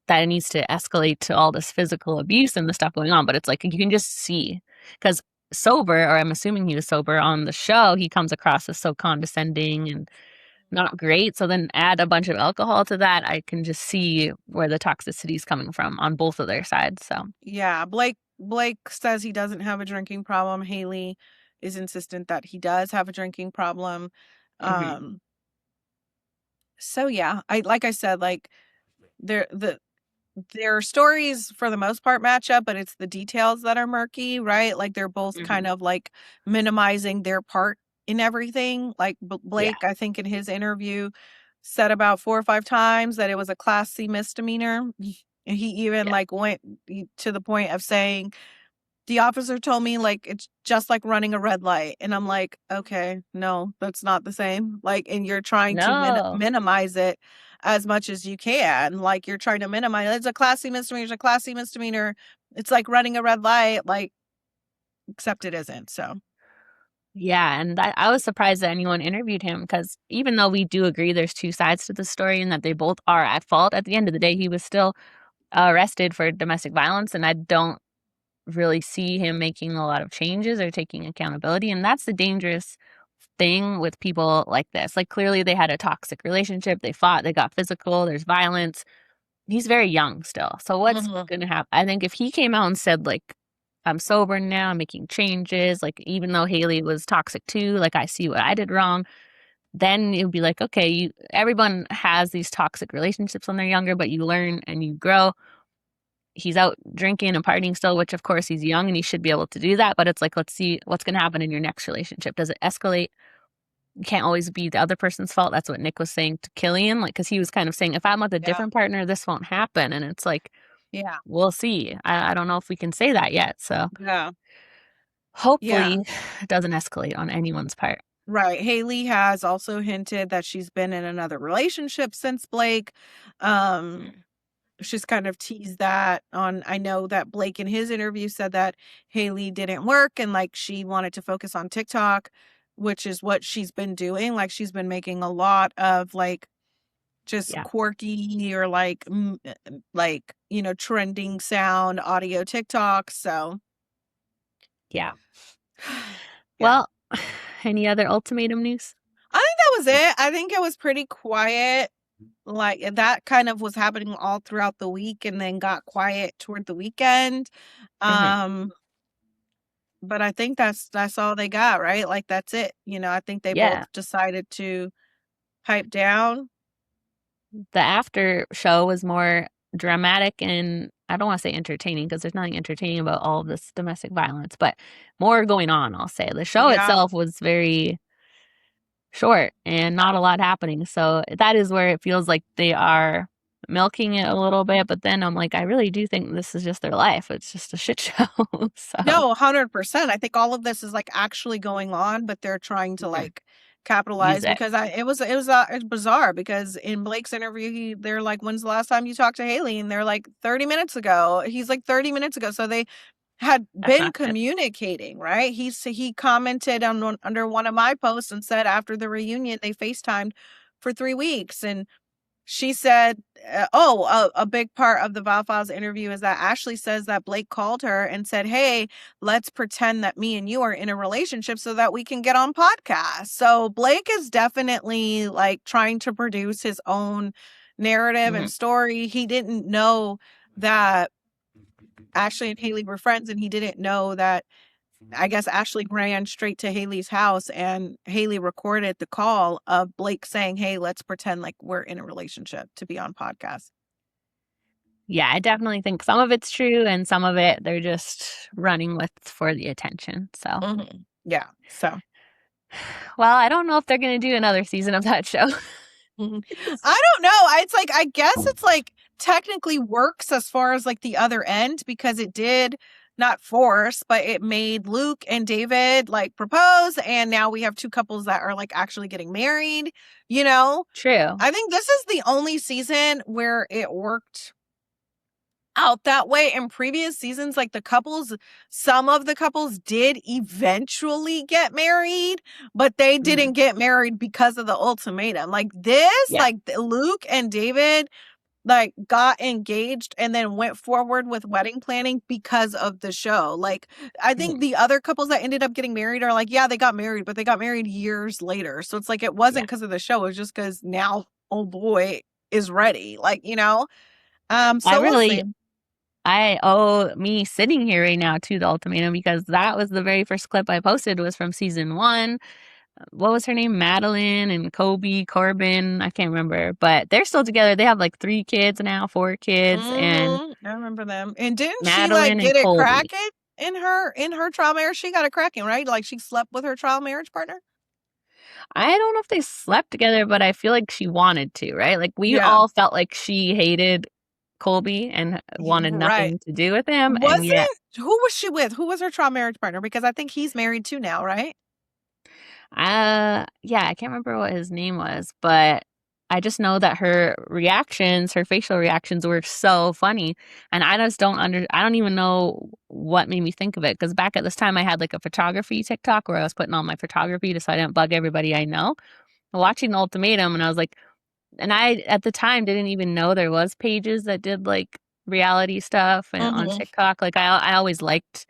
that it needs to escalate to all this physical abuse and the stuff going on, but it's, like, you can just see because sober, or I'm assuming he was sober on the show, he comes across as so condescending and not great, so then add a bunch of alcohol to that, I can just see where the toxicity is coming from on both of their sides, so Yeah. Blake says he doesn't have a drinking problem. Haley is insistent that he does have a drinking problem. mhm, Um, so yeah, I like I said, like the their stories for the most part match up, but it's the details that are murky, right? Like they're both kind mhm, of like minimizing their part in everything. Like yeah, Blake, I think in his interview said about 4 or 5 times that it was a class C misdemeanor. And he even yeah. like went to the point of saying, the officer told me like it's just like running a red light. And I'm like, okay, no, that's not the same. Like, and you're trying to No. minimize it as much as you can. Like, you're trying to minimize it's a classy misdemeanor, it's a classy misdemeanor. It's like running a red light, like, except it isn't. So, Yeah, and I was surprised that anyone interviewed him because even though we do agree there's 2 sides to the story and that they both are at fault, at the end of the day, he was still arrested for domestic violence, and I don't really see him making a lot of changes or taking accountability. And that's the dangerous thing with people like this. Like, clearly they had a toxic relationship, they fought, they got physical, there's violence. He's very young still. So what's going to happen? I think if he came out and said, like, I'm sober now, I'm making changes, like, even though Haley was toxic too, like, I see what I did wrong, then it would be like, okay, everyone has these toxic relationships when they're younger, but you learn and you grow. He's out drinking and partying still, which of course he's young and he should be able to do that. But it's like, let's see what's going to happen in your next relationship. Does it escalate? It can't always be the other person's fault. That's what Nick was saying to Killian, like, because he was kind of saying, if I'm with a different partner, this won't happen. And it's like, we'll see. I don't know if we can say that yet. So hopefully it doesn't escalate on anyone's part. Right. Haley has also hinted that she's been in another relationship since Blake. She's kind of teased that on. I know that Blake in his interview said that Haley didn't work and like she wanted to focus on TikTok, which is what she's been doing. Like, she's been making a lot of like just quirky or like trending sound audio TikTok. So well, any other Ultimatum news? I think that was it. I think it was pretty quiet. Like, that kind of was happening all throughout the week and then got quiet toward the weekend. But I think that's all they got, right? Like, that's it. I think they both decided to pipe down. The after show was more dramatic and I don't want to say entertaining because there's nothing entertaining about all of this domestic violence, but more going on, I'll say. The show itself was very short and not a lot happening. So that is where it feels like they are milking it a little bit. But then I'm like, I really do think this is just their life. It's just a shit show. So. No, 100%. I think all of this is like actually going on, but they're trying to like capitalize because it was bizarre because in Blake's interview, they're like, when's the last time you talked to Haley? And they're like 30 minutes ago. He's like 30 minutes ago. So they had been communicating, right? He commented under one of my posts and said after the reunion, they FaceTimed for 3 weeks. And she said, a big part of the Val Files interview is that Ashley says that Blake called her and said, hey, let's pretend that me and you are in a relationship so that we can get on podcasts. So Blake is definitely like trying to produce his own narrative and story. He didn't know that Ashley and Haley were friends, and he didn't know that, I guess, Ashley ran straight to Haley's house and Haley recorded the call of Blake saying, hey, let's pretend like we're in a relationship to be on podcast. Yeah, I definitely think some of it's true and some of it they're just running with for the attention. So yeah. So well, I don't know if they're going to do another season of that show. I don't know. It's like, I guess it's like technically works as far as like the other end because it did not force, but it made Luke and David like propose. And now we have two couples that are like actually getting married, True. I think this is the only season where it worked out that way. In previous seasons, like some of the couples did eventually get married, but they didn't get married because of the ultimatum. Like this, like Luke and David like got engaged and then went forward with wedding planning because of the show. Like, I think the other couples that ended up getting married are like, they got married, but they got married years later. So it's like, it wasn't because of the show. It was just because now old boy is ready. Like, so I owe me sitting here right now to the ultimatum because that was the very first clip I posted was from season 1. What was her name? Madeline and Kobe, Corbin. I can't remember, but they're still together. They have like 3 kids now, 4 kids. And I remember them. And didn't Madeline she like get it Colby. cracking in her trial marriage? She got it cracking, right? Like she slept with her trial marriage partner? I don't know if they slept together, but I feel like she wanted to, right? Like we all felt like she hated Colby and wanted nothing to do with him. Who was she with? Who was her trial marriage partner? Because I think he's married too now, right? I can't remember what his name was, but I just know that her facial reactions were so funny. And I just I don't even know what made me think of it. Because back at this time I had like a photography TikTok where I was putting all my photography so I didn't bug everybody I know. Watching Ultimatum and I was like, and I at the time didn't even know there was pages that did like reality stuff and on Mm-hmm. TikTok. Like I always liked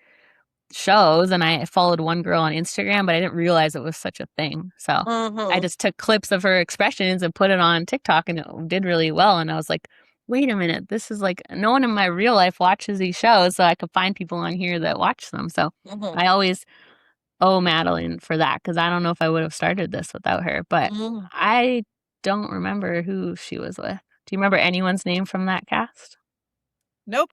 shows, and I followed one girl on Instagram, but I didn't realize it was such a thing. So I Mm-hmm. just took clips of her expressions and put it on TikTok, and it did really well. And I was like, wait a minute, this is like no one in my real life watches these shows, so I could find people on here that watch them. So Mm-hmm. I always owe Madeline for that, because I don't know if I would have started this without her. But Mm-hmm. I don't remember who she was with. Do you remember anyone's name from that cast? Nope.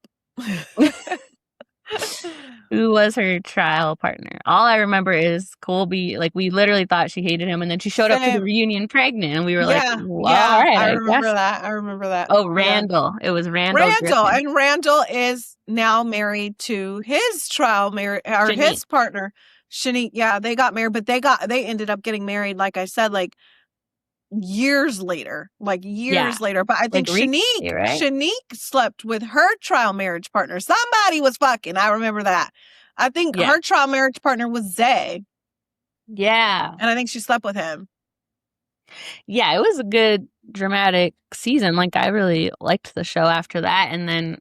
Who was her trial partner? All I remember is Colby. Like, we literally thought she hated him, and then she showed up to the Same. reunion pregnant, and we were like, Yeah, well, all yeah, right, I I remember guess. that. I remember that. Oh, Yeah. Randall. It was Randall Randall, Griffin. and Randall is now married to his Shanique. his partner, Shanique. Yeah, they got married, but they ended up getting married, like I said, like years later, Yeah, But I think like recently, right? Shanique slept with her trial marriage partner. Somebody was fucking. I remember that. I think Yeah. her trial marriage partner was Zay, Yeah. and I think she slept with him. Yeah, it was a good dramatic season. Like, I really liked the show after that. And then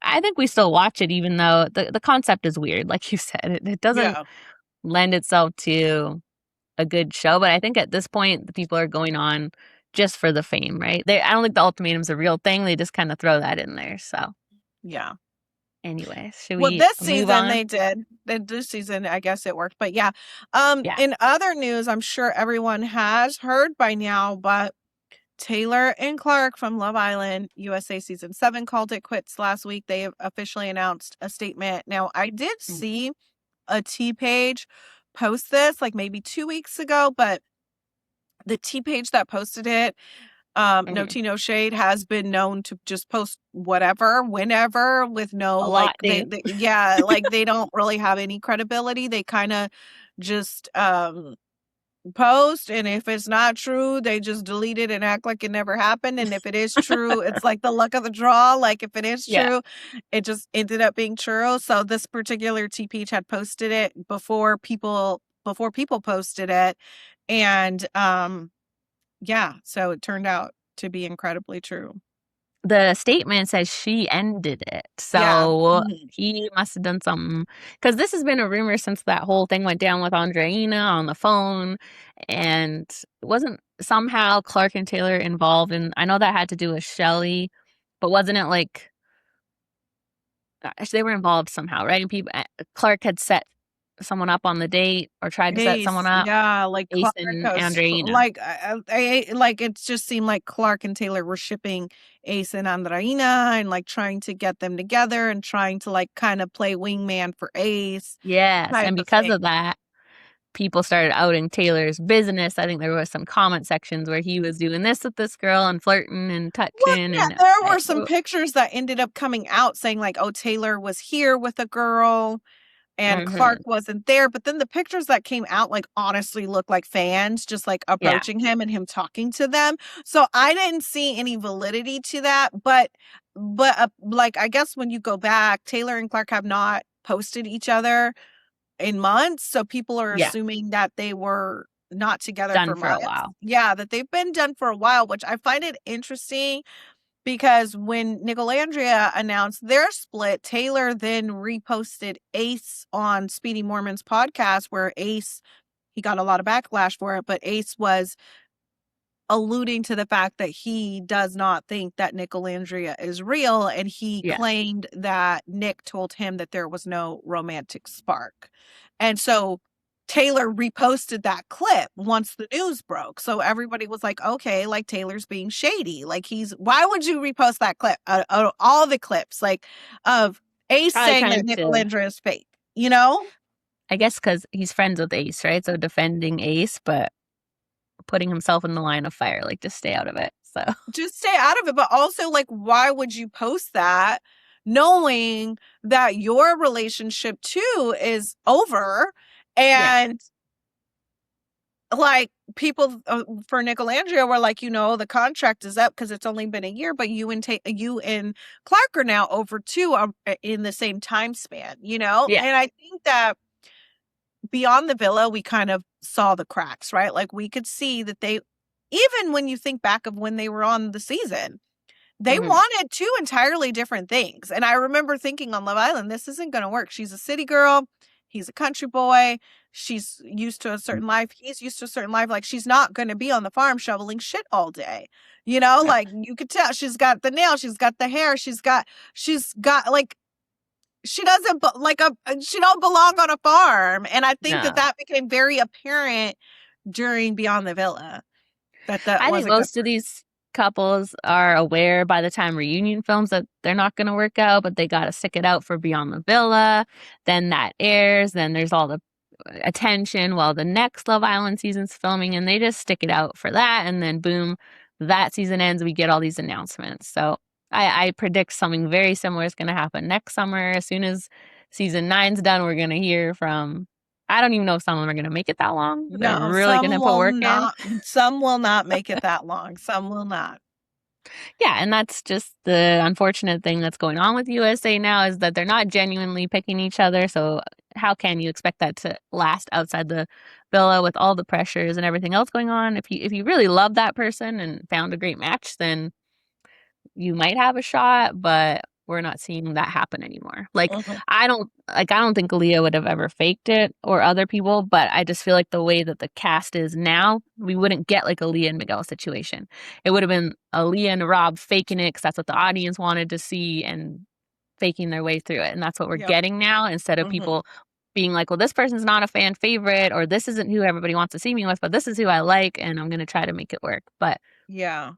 I think we still watch it, even though the concept is weird. Like you said, it doesn't Yeah. lend itself to a good show. But I think at this point, the people are going on just for the fame, right? I don't think the ultimatum's a real thing. They just kind of throw that in there. So, Yeah. anyway, should Well, we this move season on? they did. This season, I guess it worked. But yeah. Yeah. In other news, I'm sure everyone has heard by now, but Taylor and Clark from Love Island USA season 7 called it quits last week. They have officially announced a statement. Now, I did see a T page post this like maybe 2 weeks ago, but the T page that posted it, no tea, no shade, has been known to just post whatever, whenever, with no A like lot, dude. yeah, like they don't really have any credibility. They kind of just post, and if it's not true, they just delete it and act like it never happened. And if it is true, it's like the luck of the draw. Like if it is Yeah. true, it just ended up being true. So this particular T page had posted it before people posted it, and yeah, so it turned out to be incredibly true. The statement says she ended it. Yeah. So he must have done something. Because this has been a rumor since that whole thing went down with Andreina on the phone. And wasn't somehow Clark and Taylor involved? And I know that had to do with Shelley, but wasn't it like they were involved somehow, right? And Clark had set someone up on the date, or tried to set someone Ace, up. yeah, like Ace Clark and goes, Andreina. like like it just seemed like Clark and Taylor were shipping Ace and Andreina, and like trying to get them together, and trying to like kind of play wingman for Ace. Yes, Type and of because thing. of that, people started outing Taylor's business. I think there was some comment sections where he was doing this with this girl and flirting and touching. Well, yeah, and there were some pictures that ended up coming out saying like, oh, Taylor was here with a girl and Clark wasn't there. But then the pictures that came out like honestly looked like fans just like approaching him and him talking to them. So I didn't see any validity to that. But like, I guess when you go back, Taylor and Clark have not posted each other in months. So people are assuming that they were not together done for for a months. while. Yeah, that they've been done for a while, which I find it interesting. Because when Nicolandria announced their split, Taylor then reposted Ace on Speedy Mormon's podcast, where Ace, he got a lot of backlash for it, but Ace was alluding to the fact that he does not think that Nicolandria is real, and he claimed that Nick told him that there was no romantic spark. And so Taylor reposted that clip once the news broke. So everybody was like, okay, like Taylor's being shady. Like why would you repost that clip? All the clips like of Ace saying that Nicolandria is fake, you know? I guess because he's friends with Ace, right? So defending Ace, but putting himself in the line of fire, like just stay out of it. So just stay out of it. But also, like, why would you post that knowing that your relationship too is over? And like people for Nicolandria were like, the contract is up because it's only been a year, but you and Clark are now over too, in the same time span, And I think that beyond the villa, we kind of saw the cracks, right? Like we could see that even when you think back of when they were on the season, they wanted two entirely different things. And I remember thinking on Love Island, this isn't going to work. She's a city girl. He's a country boy. She's used to a certain life. He's used to a certain life. Like, she's not going to be on the farm shoveling shit all day. You know, like, you could tell she's got the nails, she's got the hair, she's got like, she doesn't she don't belong on a farm. And I think that became very apparent during Beyond the Villa. I think most of these couples are aware by the time reunion films that they're not going to work out, but they got to stick it out for Beyond the Villa. Then that airs. Then there's all the attention while the next Love Island season's filming, and they just stick it out for that. And then boom, that season ends. We get all these announcements. So I predict something very similar is going to happen next summer. As soon as season 9's done, we're going to hear from, I don't even know if some of them are going to make it that long. They're really going to put work in. Some will not make it that long. Some will not. Yeah, and that's just the unfortunate thing that's going on with USA now, is that they're not genuinely picking each other. So how can you expect that to last outside the villa with all the pressures and everything else going on? If you really love that person and found a great match, then you might have a shot, but we're not seeing that happen anymore. Like, I don't think Aaliyah would have ever faked it, or other people, but I just feel like the way that the cast is now, we wouldn't get like a Aaliyah and Miguel situation. It would have been Aaliyah and Rob faking it because that's what the audience wanted to see and faking their way through it. And that's what we're getting now, instead of people being like, well, this person's not a fan favorite, or this isn't who everybody wants to see me with, but this is who I like, and I'm going to try to make it work. But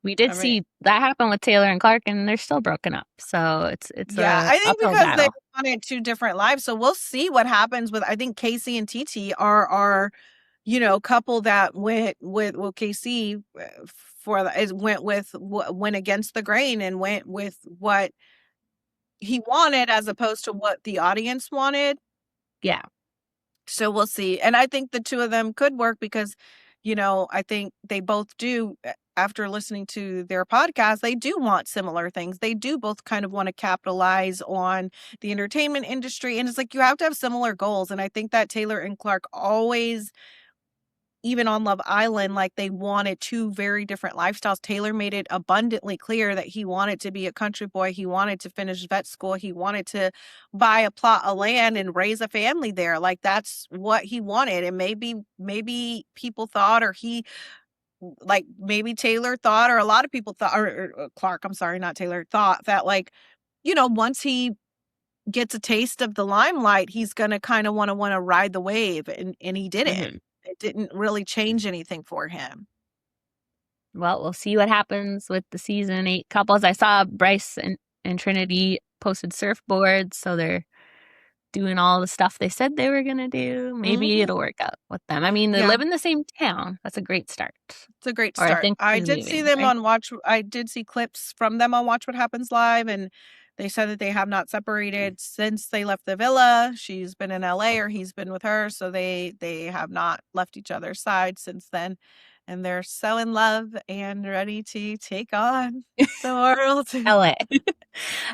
we did see that happen with Taylor and Clark, and they're still broken up. So it's I think because they wanted two different lives. So we'll see what happens with, I think Casey and TT are couple that went with, well, Casey went against the grain and went with what he wanted as opposed to what the audience wanted. Yeah. So we'll see. And I think the two of them could work because, I think they both do. After listening to their podcast, they do want similar things. They do both kind of want to capitalize on the entertainment industry. And it's like, you have to have similar goals. And I think that Taylor and Clark always, even on Love Island, like, they wanted two very different lifestyles. Taylor made it abundantly clear that he wanted to be a country boy. He wanted to finish vet school. He wanted to buy a plot of land and raise a family there. Like, that's what he wanted. And maybe people thought, or maybe Taylor thought, or a lot of people thought, or Clark, I'm sorry, not Taylor, thought that, like, once he gets a taste of the limelight, he's going to kind of want to ride the wave. And he didn't. It didn't really change anything for him. Well, we'll see what happens with the season 8 couples. I saw Bryce and Trinity posted surfboards, so they're doing all the stuff they said they were going to do. Maybe it'll work out with them. I mean, they live in the same town. That's a great start. It's a great start. I did see them on Watch. I did see clips from them on Watch What Happens Live, and they said that they have not separated since they left the villa. She's been in LA, or he's been with her. So they have not left each other's side since then. And they're so in love and ready to take on the world. LA.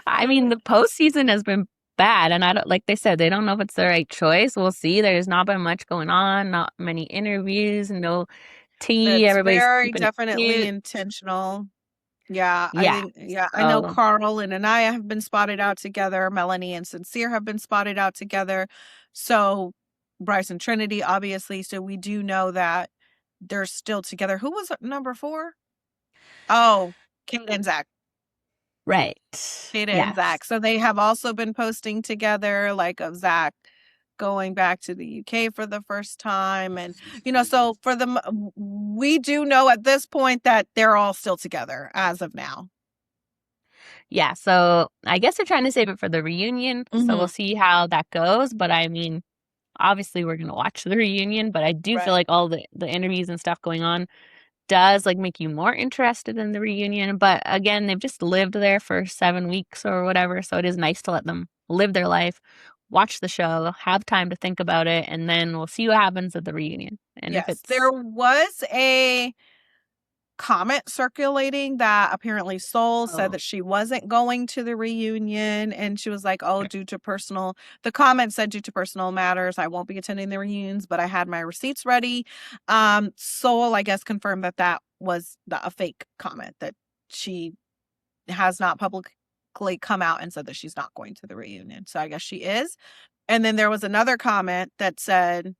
I mean, the postseason has been bad, and I don't, like they said, they don't know if it's the right choice. We'll see. There's not been much going on, not many interviews, no tea. Everybody's very definitely intentional. Yeah. I know Carl and Anaya have been spotted out together. Melanie and Sincere have been spotted out together. So Bryce and Trinity, obviously. So we do know that they're still together. Who was number 4? Oh, Kate and Zach. Right. Kate and Zach. So they have also been posting together, like, of Zach going back to the UK for the first time. And, so for them, we do know at this point that they're all still together as of now. Yeah. So I guess they're trying to save it for the reunion. So we'll see how that goes. But I mean, obviously we're going to watch the reunion, but I do feel like all the interviews and stuff going on does, like, make you more interested in the reunion. But again, they've just lived there for 7 weeks or whatever. So it is nice to let them live their life, watch the show, have time to think about it, and then we'll see what happens at the reunion. And yes, there was a comment circulating that apparently Soul said that she wasn't going to the reunion, and she was like, the comment said, due to personal matters, I won't be attending the reunions, but I had my receipts ready. Soul, I guess, confirmed that was a fake comment, that she has not publicly come out and said that she's not going to the reunion. So I guess she is. And then there was another comment that said,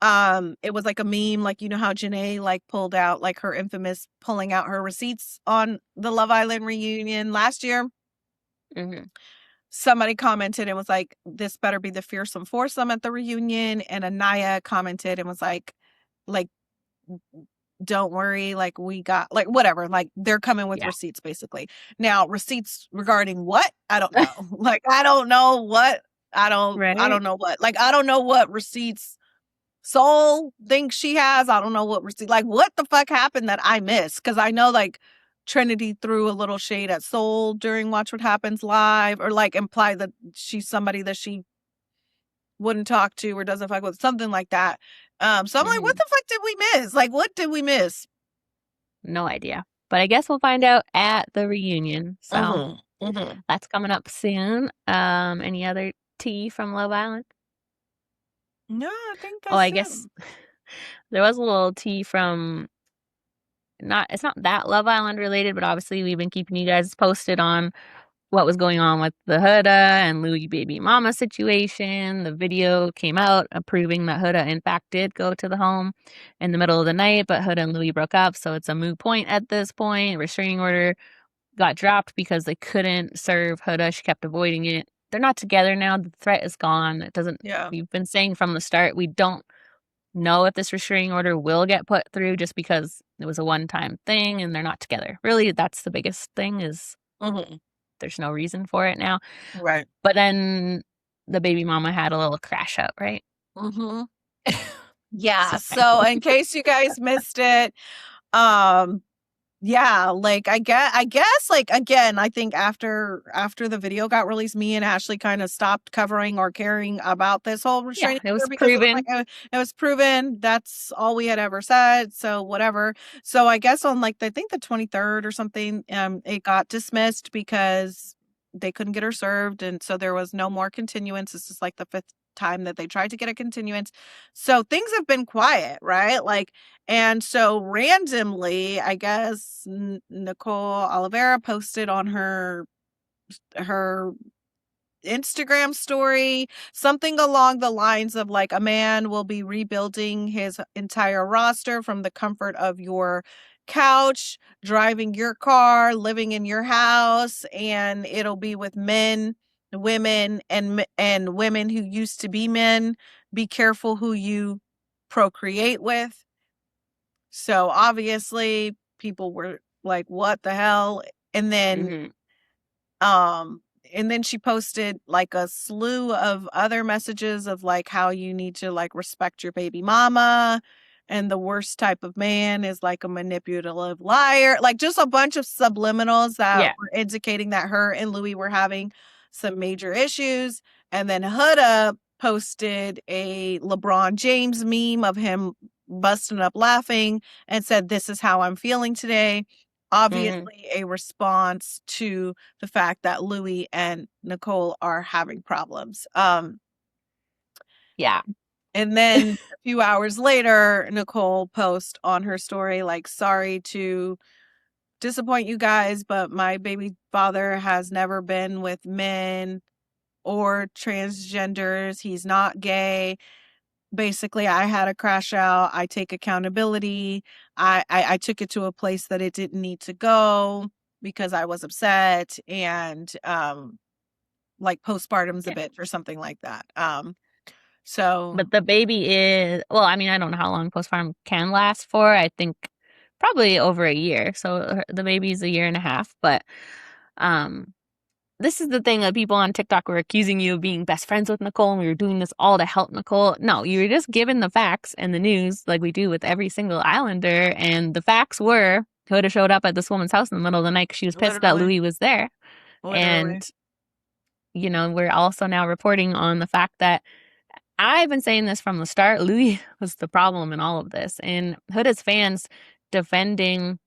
it was like a meme, like, you know how Janae like pulled out like her infamous pulling out her receipts on the Love Island reunion last year. Mm-hmm. Somebody commented and was like, this better be the fearsome foursome at the reunion. And Anaya commented and was like, don't worry, like we got like whatever, like they're coming with receipts basically. Now, receipts regarding what? I don't know. Like I don't know what. I don't know what. Like I don't know what receipts Soul thinks she has. I don't know what receipt. Like what the fuck happened that I missed? Because I know like Trinity threw a little shade at Soul during Watch What Happens Live, or like implied that she's somebody that she wouldn't talk to or doesn't fuck with, something like that. So I'm like, what the fuck did we miss? Like, what did we miss? No idea. But I guess we'll find out at the reunion. So that's coming up soon. Any other tea from Love Island? No, I think I guess there was a little tea from it's not that Love Island related, but obviously we've been keeping you guys posted on what was going on with the Huda and Louis baby mama situation. The video came out proving that Huda in fact did go to the home in the middle of the night, but Huda and Louis broke up, so it's a moot point at this point. Restraining order got dropped because they couldn't serve Huda. She kept avoiding it. They're not together now. The threat is gone. It doesn't. Yeah. We've been saying from the start we don't know if this restraining order will get put through just because it was a one-time thing and they're not together. Really, that's the biggest thing is there's no reason for it now. Right. But then the baby mama had a little crash out, right? Yeah. So in case you guys missed it, yeah, like I guess like again, I think after the video got released, me and Ashley kind of stopped covering or caring about this whole restraining order because it was proven. That's all we had ever said. So whatever. So I guess on like I think the 23rd or something, it got dismissed because they couldn't get her served, and so there was no more continuance. This is like the 5th time that they tried to get a continuance. So things have been quiet, right? Like, and so randomly, I guess Nicole Oliveira posted on her Instagram story something along the lines of like, a man will be rebuilding his entire roster from the comfort of your couch, driving your car, living in your house, and it'll be with men, women, and women who used to be men. Be careful who you procreate with. So obviously people were like, what the hell? And then and then she posted like a slew of other messages of like how you need to like respect your baby mama, and the worst type of man is like a manipulative liar, like just a bunch of subliminals that were indicating that her and Louis were having some major issues. And then Huda posted a LeBron James meme of him busting up laughing and said, "This is how I'm feeling today." Obviously a response to the fact that Louis and Nicole are having problems. Yeah. And then a few hours later, Nicole posts on her story like, "Sorry to disappoint you guys, but my baby father has never been with men or transgenders. He's not gay. Basically, I had a crash out. I take accountability. I took it to a place that it didn't need to go because I was upset, and like postpartum's a bitch or something like that." So but the baby is, well, I mean, I don't know how long postpartum can last for. I think probably over a year. So the baby's a year and a half, but this is the thing that people on TikTok were accusing you of being best friends with Nicole, and we were doing this all to help Nicole. No, you were just given the facts and the news like we do with every single Islander. And the facts were Huda showed up at this woman's house in the middle of the night because she was pissed that Louis was there. And, you know, we're also now reporting on the fact that I've been saying this from the start. Louis was the problem in all of this. And Huda's fans defending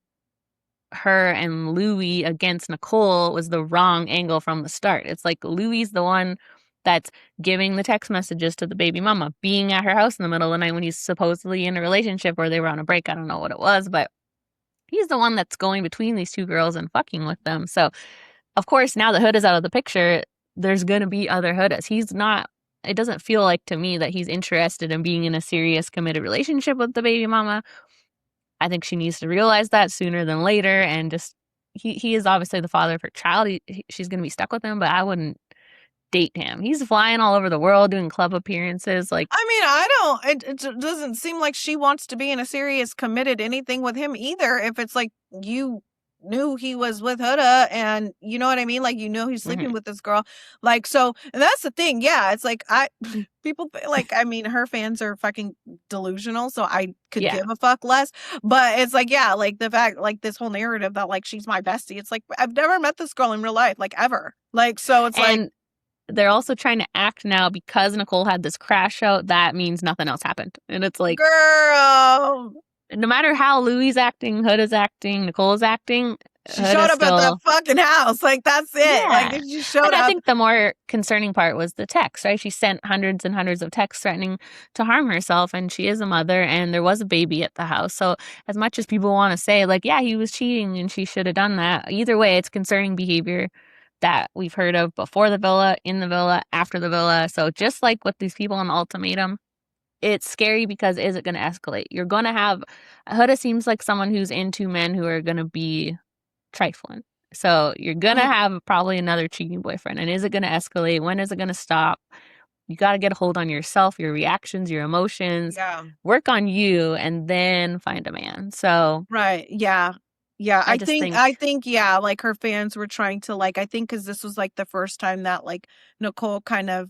her and Louis against Nicole was the wrong angle from the start. It's like Louis the one that's giving the text messages to the baby mama, being at her house in the middle of the night when he's supposedly in a relationship, or they were on a break. I don't know what it was, but he's the one that's going between these two girls and fucking with them. So, of course, now that Huda's out of the picture, there's going to be other Hudas. He's not, it doesn't feel like to me that he's interested in being in a serious, committed relationship with the baby mama. I think she needs to realize that sooner than later, and just, he is obviously the father of her child. She's going to be stuck with him, but I wouldn't date him. He's flying all over the world doing club appearances. Like, I mean, it doesn't seem like she wants to be in a serious, committed anything with him either. If it's like you knew he was with Huda and you know what I mean? Like, you know, he's sleeping with this girl. Like, so, and that's the thing. Yeah. It's like, people like, I mean, her fans are fucking delusional. So I could give a fuck less, but it's like, yeah, like the fact, like this whole narrative that like, she's my bestie. It's like, I've never met this girl in real life, like ever. Like, so it's like, they're also trying to act now because Nicole had this crash out. That means nothing else happened. And it's like, girl, no matter how Louis acting, Huda's acting, Nicole's acting, she showed up at that fucking house. Like, that's it. Yeah. Like, she showed up. I think the more concerning part was the text, right? She sent hundreds and hundreds of texts threatening to harm herself, and she is a mother, and there was a baby at the house. So as much as people want to say, like, yeah, he was cheating and she should have done that, either way, it's concerning behavior that we've heard of before the villa, in the villa, after the villa. So just like with these people in the Ultimatum, it's scary because is it going to escalate? You're going to have, Huda seems like someone who's into men who are going to be trifling. So you're going to have probably another cheating boyfriend. And is it going to escalate? When is it going to stop? You got to get a hold on yourself, your reactions, your emotions, work on you, and then find a man. So. Right. Yeah. Yeah, I think, yeah, like her fans were trying to like, I think because this was like the first time that like Nicole kind of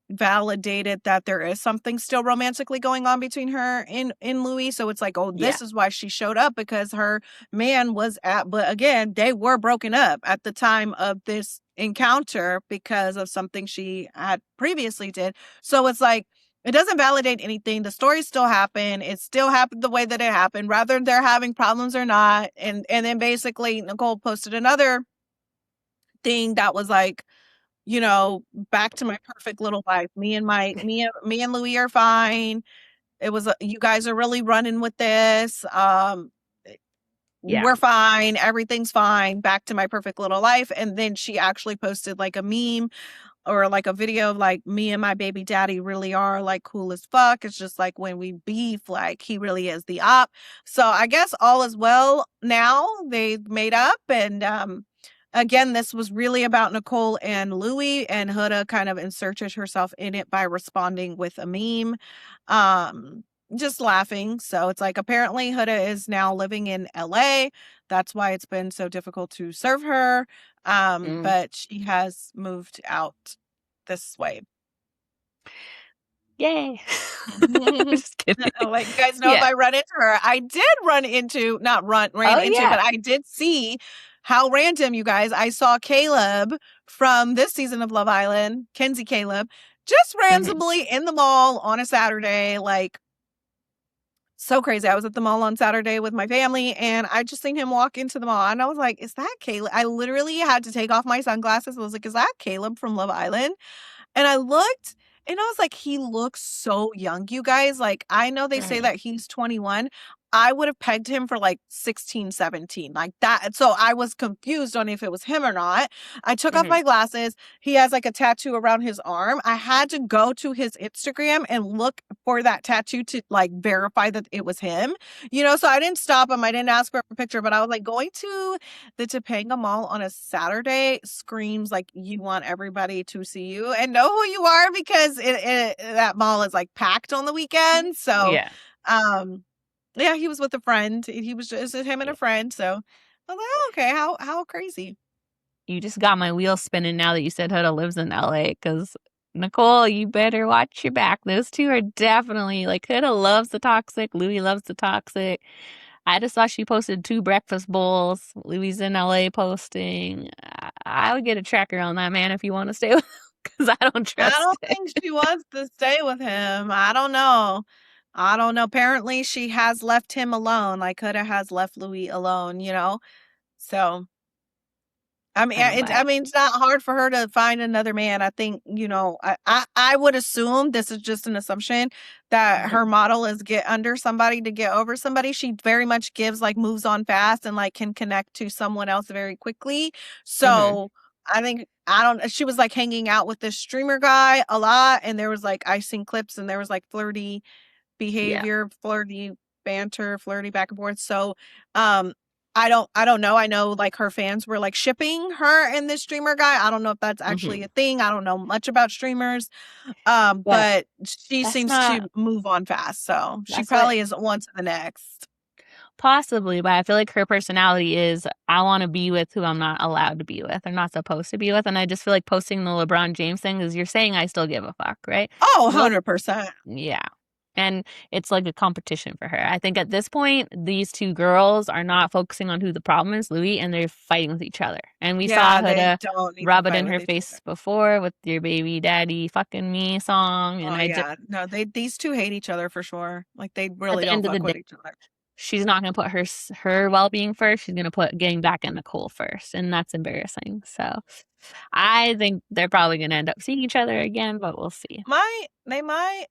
validated that there is something still romantically going on between her and Louis. So it's like, oh, this is why she showed up, because her man was but again, they were broken up at the time of this encounter because of something she had previously did. So it's like, it doesn't validate anything. The story still happened. It still happened the way that it happened, whether they're having problems or not. And then basically Nicole posted another thing that was like, you know, back to my perfect little life. Me and Louis are fine. It was you guys are really running with this. We're fine. Everything's fine. Back to my perfect little life. And then she actually posted like a meme or like a video of like, me and my baby daddy really are like cool as fuck. It's just like when we beef, like he really is the op. So I guess all is well now. They've made up, and again, this was really about Nicole and Louis, and Huda kind of inserted herself in it by responding with a meme, just laughing. So it's like, apparently Huda is now living in LA. That's why it's been so difficult to serve her. But she has moved out this way. Yay. Just kidding. Like, you guys know, if I run into her, I did ran into, but I did see how random, you guys. I saw Caleb from this season of Love Island, Kenzie Caleb, just randomly in the mall on a Saturday, like, so crazy. I was at the mall on Saturday with my family, and I just seen him walk into the mall, and I was like, is that Caleb? I literally had to take off my sunglasses. I was like, is that Caleb from Love Island? And I looked, and I was like, he looks so young, you guys. Like, I know they say that he's 21. I would have pegged him for like 16, 17, like that. So I was confused on if it was him or not. I took off my glasses. He has like a tattoo around his arm. I had to go to his Instagram and look for that tattoo to like verify that it was him, you know? So I didn't stop him. I didn't ask for a picture, but I was like, going to the Topanga Mall on a Saturday screams like you want everybody to see you and know who you are, because that mall is like packed on the weekend. So, yeah, he was with a friend. He was just him and a friend. So I was like, oh, okay, how crazy. You just got my wheels spinning now that you said Huda lives in LA, because Nicole, you better watch your back. Those two are definitely, like, Huda loves the toxic. Louis loves the toxic. I just saw she posted 2 breakfast bowls. Louis in LA posting. I would get a tracker on that man if you want to stay with him, because I don't trust I don't think she wants to stay with him. I don't know. Apparently, she has left him alone. Like Huda has left Louis alone, you know? So, I mean, it's not hard for her to find another man. I think, I would assume, this is just an assumption, that her model is get under somebody to get over somebody. She very much gives, like, moves on fast and, like, can connect to someone else very quickly. So I think, she was, like, hanging out with this streamer guy a lot, and there was, like, I've seen clips, and there was, like, flirty behavior, flirty banter, flirty back and forth. So, I don't know. I know, like, her fans were, like, shipping her and this streamer guy. I don't know if that's actually a thing. I don't know much about streamers. But she seems to move on fast. So she probably isn't one to the next. Possibly, but I feel like her personality is, I want to be with who I'm not allowed to be with or not supposed to be with. And I just feel like posting the LeBron James thing is, you're saying I still give a fuck, right? Oh, 100%. Yeah. And it's like a competition for her. I think at this point, these two girls are not focusing on who the problem is, Louis, and they're fighting with each other. And we saw Huda rub it in her face before with your baby daddy fucking me song. And these two hate each other for sure. Like, they really don't fuck with each other. She's not going to put her well-being first. She's going to put getting back in Nicole first. And that's embarrassing. So I think they're probably going to end up seeing each other again, but we'll see. They might.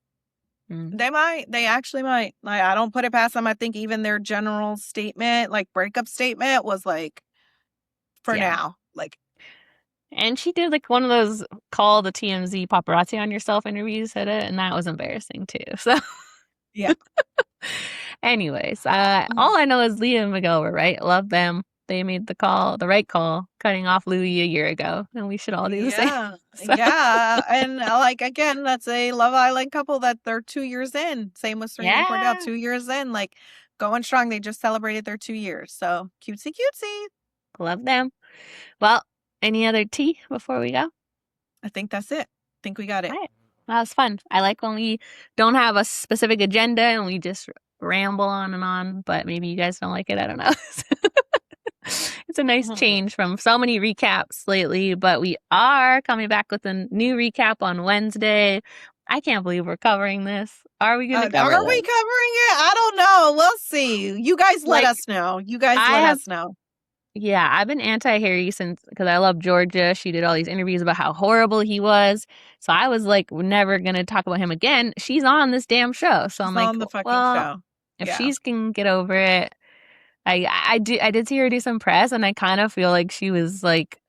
They actually might. Like, I don't put it past them. I think even their general statement, like, breakup statement, was like, for now. Like, and she did, like, one of those call the TMZ paparazzi on yourself interviews, said it, and that was embarrassing too. So yeah. Anyways, all I know is Leah and Miguel were right. Love them. They made the right call, cutting off Louis a year ago, and we should all do the same. So. Yeah, and, like, again, that's a Love Island couple that they're 2 years in. Same with Serena and Cordell, 2 years in, like, going strong. They just celebrated their 2 years, so cutesy. Love them. Well, any other tea before we go? I think that's it. I think we got it. All right. That was fun. I like when we don't have a specific agenda and we just ramble on and on, but maybe you guys don't like it. I don't know. It's a nice change from so many recaps lately, but we are coming back with a new recap on Wednesday. I can't believe we're covering this. Are we going to cover Are we covering it? I don't know. We'll see. You guys let us know. Us know. Yeah, I've been anti-Harry because I love Georgia. She did all these interviews about how horrible he was. So I was like, we're never going to talk about him again. She's on this damn show. So I'm like, on the fucking show. If she can get over it. I did see her do some press, and I kind of feel like she was, like,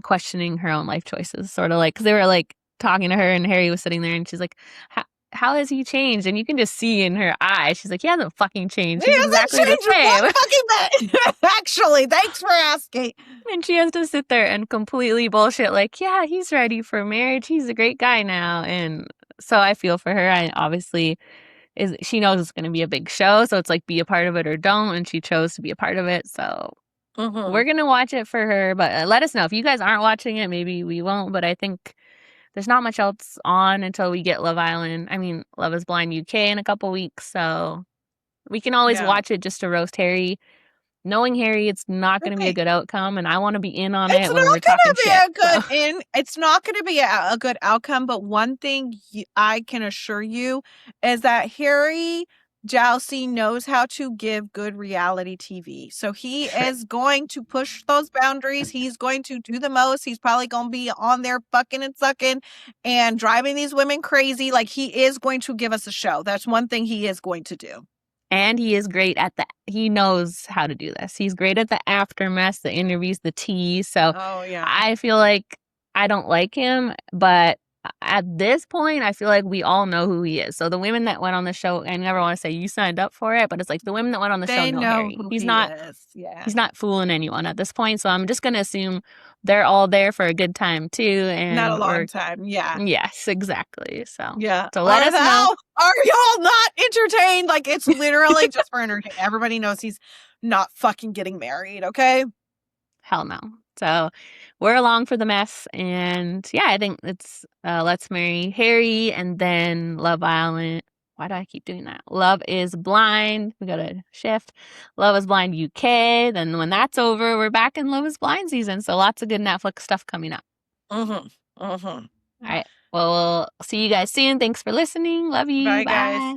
questioning her own life choices, sort of like, because they were, like, talking to her, and Harry was sitting there, and she's like, how has he changed? And you can just see in her eyes, she's like, he hasn't fucking changed. He's exactly the same. Actually, thanks for asking. And she has to sit there and completely bullshit, like, yeah, he's ready for marriage. He's a great guy now. And so I feel for her. I obviously... she knows it's going to be a big show, so it's like, be a part of it or don't, and she chose to be a part of it, so we're going to watch it for her, but let us know. If you guys aren't watching it, maybe we won't, but I think there's not much else on until we get Love is Blind UK in a couple weeks, so we can always watch it just to roast Harry. Knowing Harry, it's not going to be a good outcome, and I want to be in on it when we're talking shit. It's not going to be a good outcome, but one thing I can assure you is that Harry Jousey knows how to give good reality TV. So he is going to push those boundaries. He's going to do the most. He's probably going to be on there fucking and sucking and driving these women crazy. Like, he is going to give us a show. That's one thing he is going to do. And he is great at he knows how to do this. He's great at the aftermath, the interviews, the tea. So I feel like I don't like him, but at this point, I feel like we all know who he is. So the women that went on the show, I never want to say you signed up for it, but it's like the women that went on the show know Harry. He's not fooling anyone at this point. So I'm just going to assume they're all there for a good time too. And not a long time. Yeah. Yes, exactly. So yeah. So let us know. Are y'all not entertained? Like, it's literally just for entertainment. Everybody knows he's not fucking getting married. Okay. Hell no. So we're along for the mess. And yeah, I think it's Let's Marry Harry and then Love Island. Why do I keep doing that? Love is Blind. We got to shift. Love is Blind UK. Then when that's over, we're back in Love is Blind season. So lots of good Netflix stuff coming up. All right. Well, we'll see you guys soon. Thanks for listening. Love you. Bye. Guys.